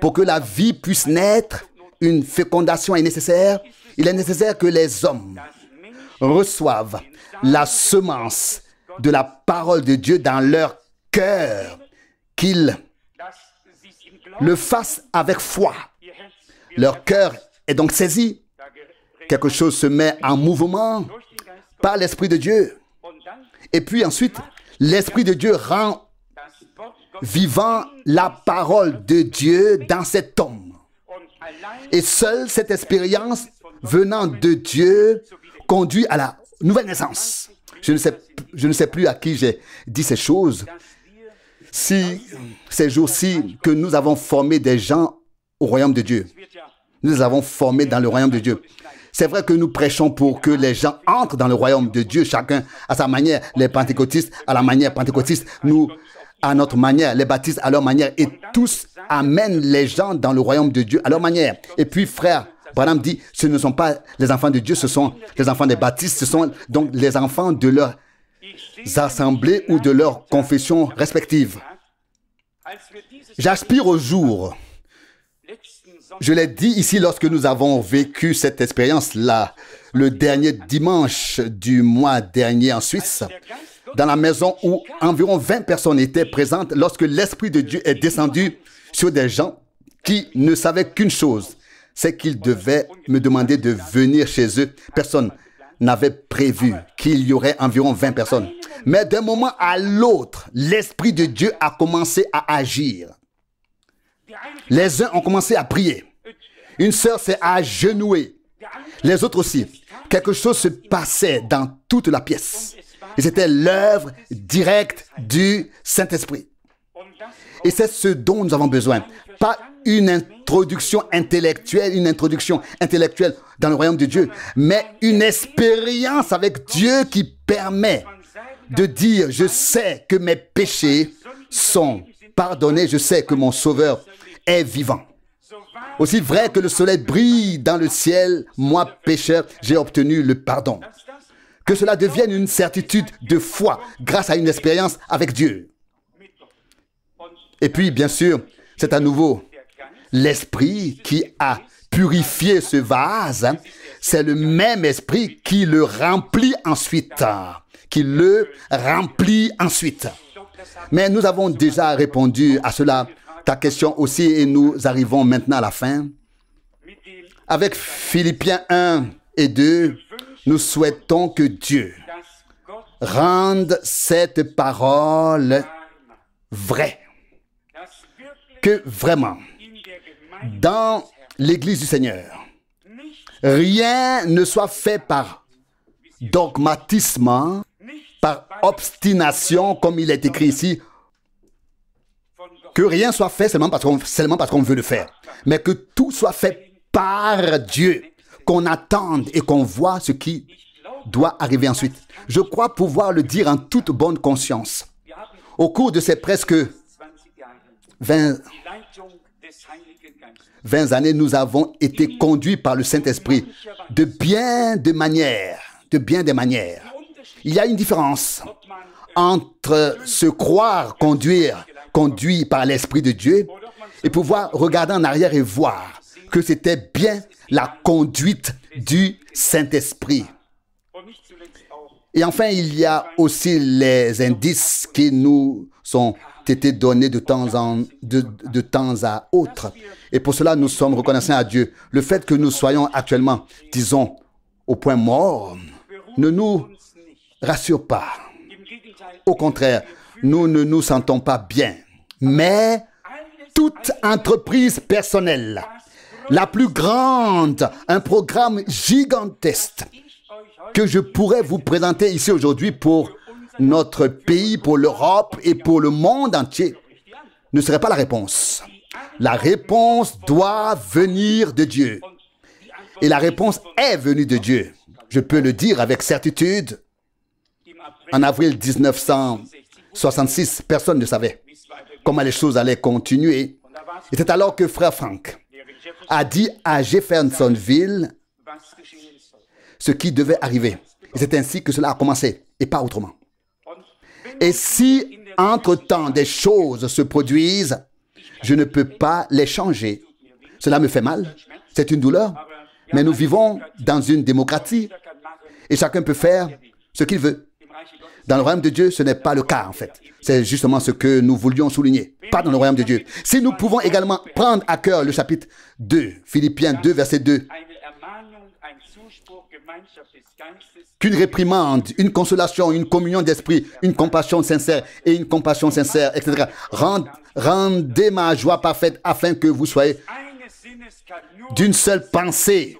pour que la vie puisse naître, une fécondation est nécessaire. Il est nécessaire que les hommes reçoivent la semence de la parole de Dieu dans leur cœur, qu'ils le fassent avec foi. Leur cœur est donc saisi. Quelque chose se met en mouvement par l'Esprit de Dieu. Et puis ensuite, l'Esprit de Dieu rend vivant la parole de Dieu dans cet homme. Et seule cette expérience venant de Dieu conduit à la nouvelle naissance. Je ne sais plus à qui j'ai dit ces choses. Si ces jours-ci que nous avons formé des gens au royaume de Dieu, nous les avons formés dans le royaume de Dieu. C'est vrai que nous prêchons pour que les gens entrent dans le royaume de Dieu, chacun à sa manière, les pentecôtistes à la manière pentecôtiste, nous à notre manière, les baptistes à leur manière, et tous amènent les gens dans le royaume de Dieu à leur manière. Et puis frère Branham dit, ce ne sont pas les enfants de Dieu, ce sont les enfants des baptistes, ce sont donc les enfants de leurs assemblées ou de leurs confessions respectives. J'aspire au jour. Je l'ai dit ici lorsque nous avons vécu cette expérience-là, le dernier dimanche du mois dernier en Suisse, dans la maison où environ 20 personnes étaient présentes lorsque l'Esprit de Dieu est descendu sur des gens qui ne savaient qu'une chose, c'est qu'ils devaient me demander de venir chez eux. Personne n'avait prévu qu'il y aurait environ 20 personnes. Mais d'un moment à l'autre, l'Esprit de Dieu a commencé à agir. Les uns ont commencé à prier. Une sœur s'est agenouillée. Les autres aussi. Quelque chose se passait dans toute la pièce. Et c'était l'œuvre directe du Saint-Esprit. Et c'est ce dont nous avons besoin. Pas une introduction intellectuelle dans le royaume de Dieu, mais une expérience avec Dieu qui permet de dire, je sais que mes péchés sont pardonnés, je sais que mon Sauveur est vivant. Aussi vrai que le soleil brille dans le ciel, moi, pécheur, j'ai obtenu le pardon. Que cela devienne une certitude de foi grâce à une expérience avec Dieu. Et puis, bien sûr, c'est à nouveau l'Esprit qui a purifié ce vase. C'est le même Esprit qui le remplit ensuite. Mais nous avons déjà répondu à cela ta question aussi et nous arrivons maintenant à la fin. Avec Philippiens 1 et 2, nous souhaitons que Dieu rende cette parole vraie. Que vraiment, dans l'Église du Seigneur, rien ne soit fait par dogmatisme, par obstination, comme il est écrit ici, que rien soit fait seulement parce qu'on veut le faire, mais que tout soit fait par Dieu, qu'on attende et qu'on voit ce qui doit arriver ensuite. Je crois pouvoir le dire en toute bonne conscience. Au cours de ces presque 20 années, nous avons été conduits par le Saint-Esprit de bien des manières. Il y a une différence entre se croire conduit par l'Esprit de Dieu et pouvoir regarder en arrière et voir que c'était bien la conduite du Saint-Esprit. Et enfin, il y a aussi les indices qui nous ont été donnés de temps à autre. Et pour cela, nous sommes reconnaissants à Dieu. Le fait que nous soyons actuellement, disons, au point mort, ne nous rassure pas. Au contraire, nous ne nous sentons pas bien. Mais toute entreprise personnelle, la plus grande, un programme gigantesque que je pourrais vous présenter ici aujourd'hui pour notre pays, pour l'Europe et pour le monde entier, ne serait pas la réponse. La réponse doit venir de Dieu. Et la réponse est venue de Dieu. Je peux le dire avec certitude. En avril 1966, personne ne savait comment les choses allaient continuer. Et c'est alors que frère Frank a dit à Jeffersonville ce qui devait arriver. Et c'est ainsi que cela a commencé, et pas autrement. Et si, entre-temps, des choses se produisent, je ne peux pas les changer. Cela me fait mal, c'est une douleur, mais nous vivons dans une démocratie, et chacun peut faire ce qu'il veut. Dans le royaume de Dieu, ce n'est pas le cas, en fait. C'est justement ce que nous voulions souligner. Pas dans le royaume de Dieu. Si nous pouvons également prendre à cœur le chapitre 2, Philippiens 2, verset 2, qu'une réprimande, une consolation, une communion d'esprit, une compassion sincère et une compassion sincère, etc. Rendez ma joie parfaite afin que vous soyez d'une seule pensée.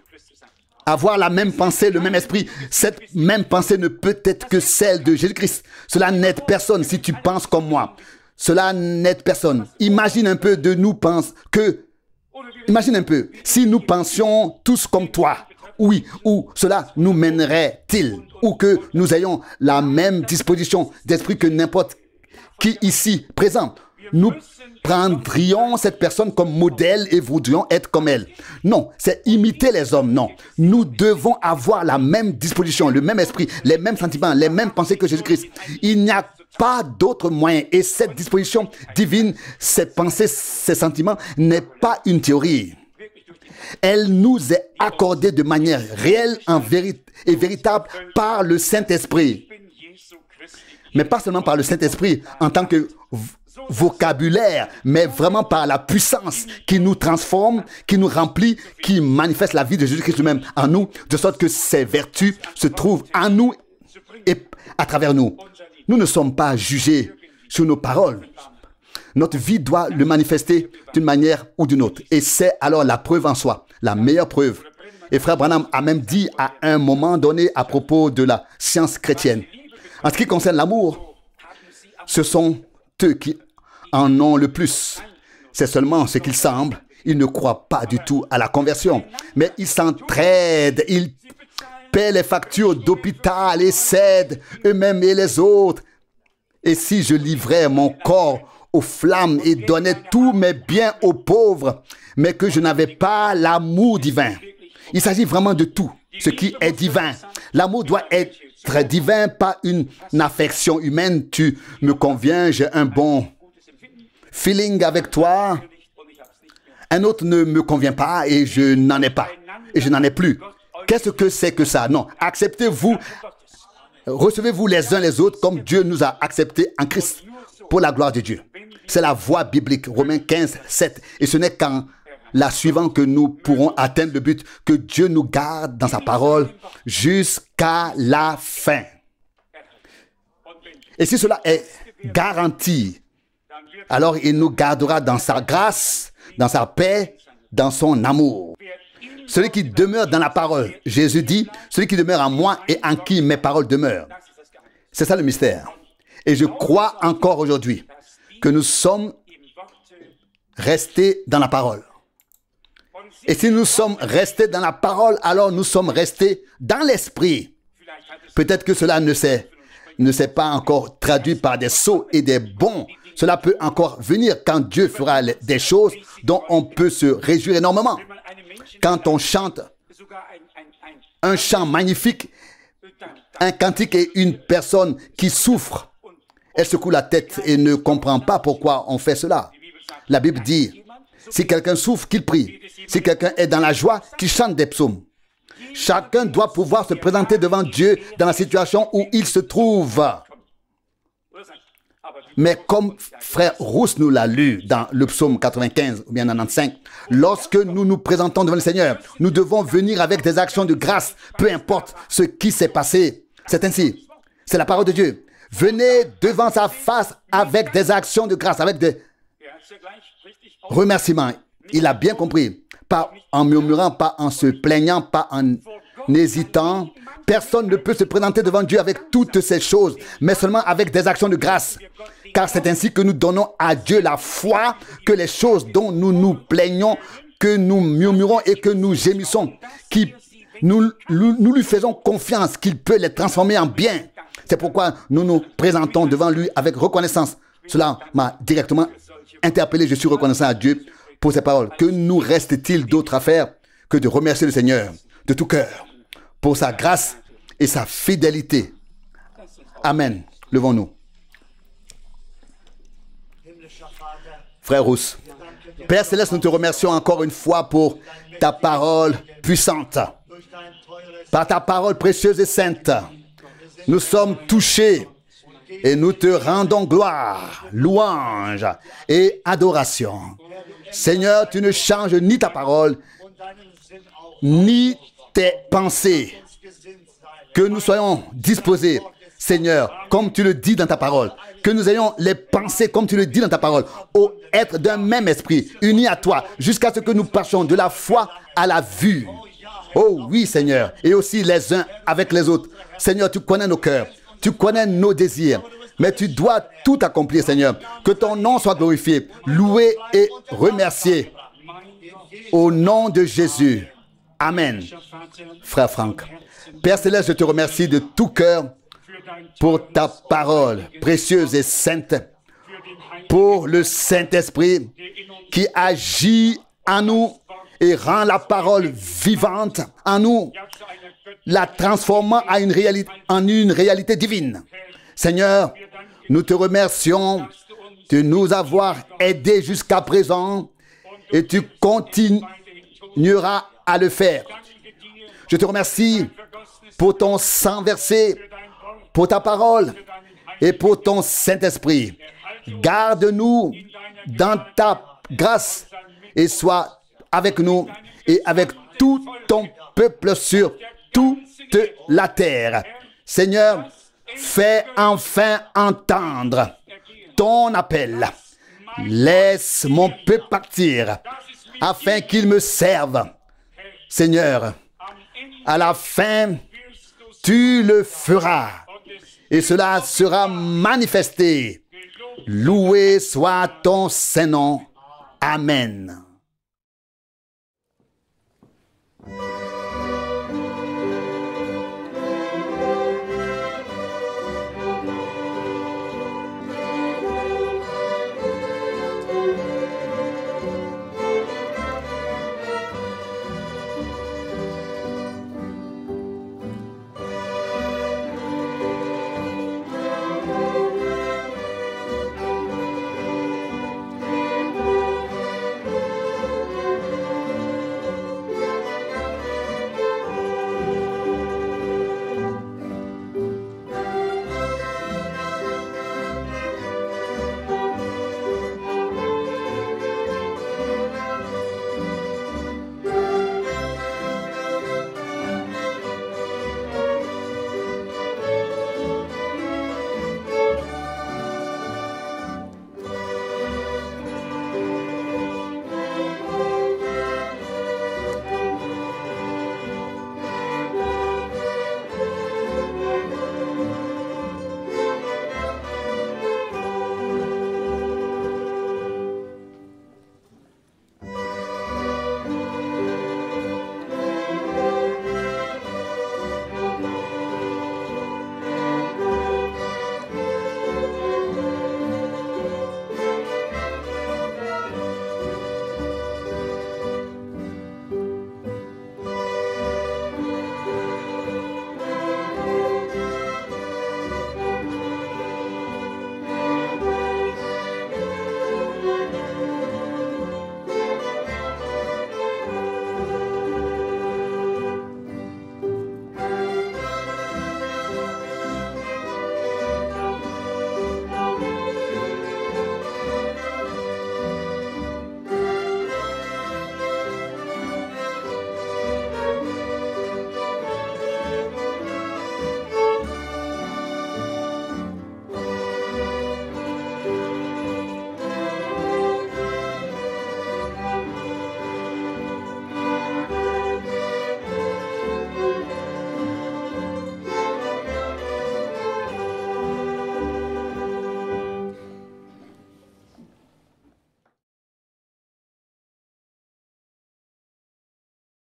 Avoir la même pensée, le même esprit. Cette même pensée ne peut être que celle de Jésus-Christ. Cela n'aide personne si tu penses comme moi. Cela n'aide personne. Imagine un peu de nous penser que... Imagine un peu, si nous pensions tous comme toi, oui, où cela nous mènerait-il? Ou que nous ayons la même disposition d'esprit que n'importe qui ici présent. Nous prendrions cette personne comme modèle et voudrions être comme elle. Non, c'est imiter les hommes, non. Nous devons avoir la même disposition, le même esprit, les mêmes sentiments, les mêmes pensées que Jésus-Christ. Il n'y a pas d'autre moyen. Et cette disposition divine, ces pensées, ces sentiments, n'est pas une théorie. Elle nous est accordée de manière réelle et véritable par le Saint-Esprit. Mais pas seulement par le Saint-Esprit en tant que vocabulaire, mais vraiment par la puissance qui nous transforme, qui nous remplit, qui manifeste la vie de Jésus-Christ lui-même en nous, de sorte que ses vertus se trouvent en nous et à travers nous. Nous ne sommes pas jugés sur nos paroles. Notre vie doit le manifester d'une manière ou d'une autre. Et c'est alors la preuve en soi, la meilleure preuve. Et frère Branham a même dit à un moment donné à propos de la science chrétienne, en ce qui concerne l'amour, ce sont eux qui en ont le plus. C'est seulement ce qu'il semble. Ils ne croient pas du tout à la conversion. Mais ils s'entraident. Ils paient les factures d'hôpital et s'aident eux-mêmes et les autres. Et si je livrais mon corps aux flammes et donnais tous mes biens aux pauvres, mais que je n'avais pas l'amour divin. Il s'agit vraiment de tout ce qui est divin. L'amour doit être divin, pas une affection humaine. Tu me conviens, j'ai un bon feeling avec toi. Un autre ne me convient pas et je n'en ai pas. Et je n'en ai plus. Qu'est-ce que c'est que ça? Non. Acceptez-vous, recevez-vous les uns les autres comme Dieu nous a acceptés en Christ pour la gloire de Dieu. C'est la voie biblique. Romains 15, 7. Et ce n'est qu'en la suivant que nous pourrons atteindre le but, que Dieu nous garde dans sa parole jusqu'à la fin. Et si cela est garanti, alors il nous gardera dans sa grâce, dans sa paix, dans son amour. Celui qui demeure dans la parole, Jésus dit, celui qui demeure en moi et en qui mes paroles demeurent. C'est ça le mystère. Et je crois encore aujourd'hui que nous sommes restés dans la parole. Et si nous sommes restés dans la parole, alors nous sommes restés dans l'esprit. Peut-être que cela ne s'est pas encore traduit par des sots et des bons. Cela peut encore venir quand Dieu fera des choses dont on peut se réjouir énormément. Quand on chante un chant magnifique, un cantique et une personne qui souffre, elle secoue la tête et ne comprend pas pourquoi on fait cela. La Bible dit, si quelqu'un souffre, qu'il prie. Si quelqu'un est dans la joie, qu'il chante des psaumes. Chacun doit pouvoir se présenter devant Dieu dans la situation où il se trouve. Mais comme frère Rousse nous l'a lu dans le psaume 95 ou bien 95, lorsque nous nous présentons devant le Seigneur, nous devons venir avec des actions de grâce, peu importe ce qui s'est passé. C'est ainsi. C'est la parole de Dieu. Venez devant sa face avec des actions de grâce, avec des remerciements. Il a bien compris. Pas en murmurant, pas en se plaignant, pas en hésitant. Personne ne peut se présenter devant Dieu avec toutes ces choses, mais seulement avec des actions de grâce. Car c'est ainsi que nous donnons à Dieu la foi que les choses dont nous nous plaignons, que nous murmurons et que nous gémissons, nous lui faisons confiance qu'il peut les transformer en bien. C'est pourquoi nous nous présentons devant lui avec reconnaissance. Cela m'a directement interpellé. Je suis reconnaissant à Dieu pour ces paroles. Que nous reste-t-il d'autre à faire que de remercier le Seigneur de tout cœur pour sa grâce et sa fidélité. Amen. Levons-nous. Frère Rousse, Père Céleste, nous te remercions encore une fois pour ta parole puissante. Par ta parole précieuse et sainte, nous sommes touchés et nous te rendons gloire, louange et adoration. Seigneur, tu ne changes ni ta parole, ni tes pensées. Que nous soyons disposés, Seigneur, comme tu le dis dans ta parole. Que nous ayons les pensées comme tu le dis dans ta parole. Ô être d'un même esprit, unis à toi, jusqu'à ce que nous passions de la foi à la vue. Oh oui, Seigneur, et aussi les uns avec les autres. Seigneur, tu connais nos cœurs, tu connais nos désirs. Mais tu dois tout accomplir, Seigneur. Que ton nom soit glorifié, loué et remercié. Au nom de Jésus. Amen. Frère Franck. Père Céleste, je te remercie de tout cœur pour ta parole précieuse et sainte, pour le Saint-Esprit qui agit en nous et rend la parole vivante en nous, la transformant en une réalité divine. Seigneur, nous te remercions de nous avoir aidés jusqu'à présent et tu continueras à le faire. Je te remercie pour ton sang versé, pour ta parole et pour ton Saint-Esprit. Garde-nous dans ta grâce et sois avec nous et avec tout ton peuple sur toute la terre. Seigneur, fais enfin entendre ton appel. Laisse mon peuple partir afin qu'il me serve. Seigneur, à la fin, tu le feras et cela sera manifesté. Loué soit ton Saint-Nom. Amen.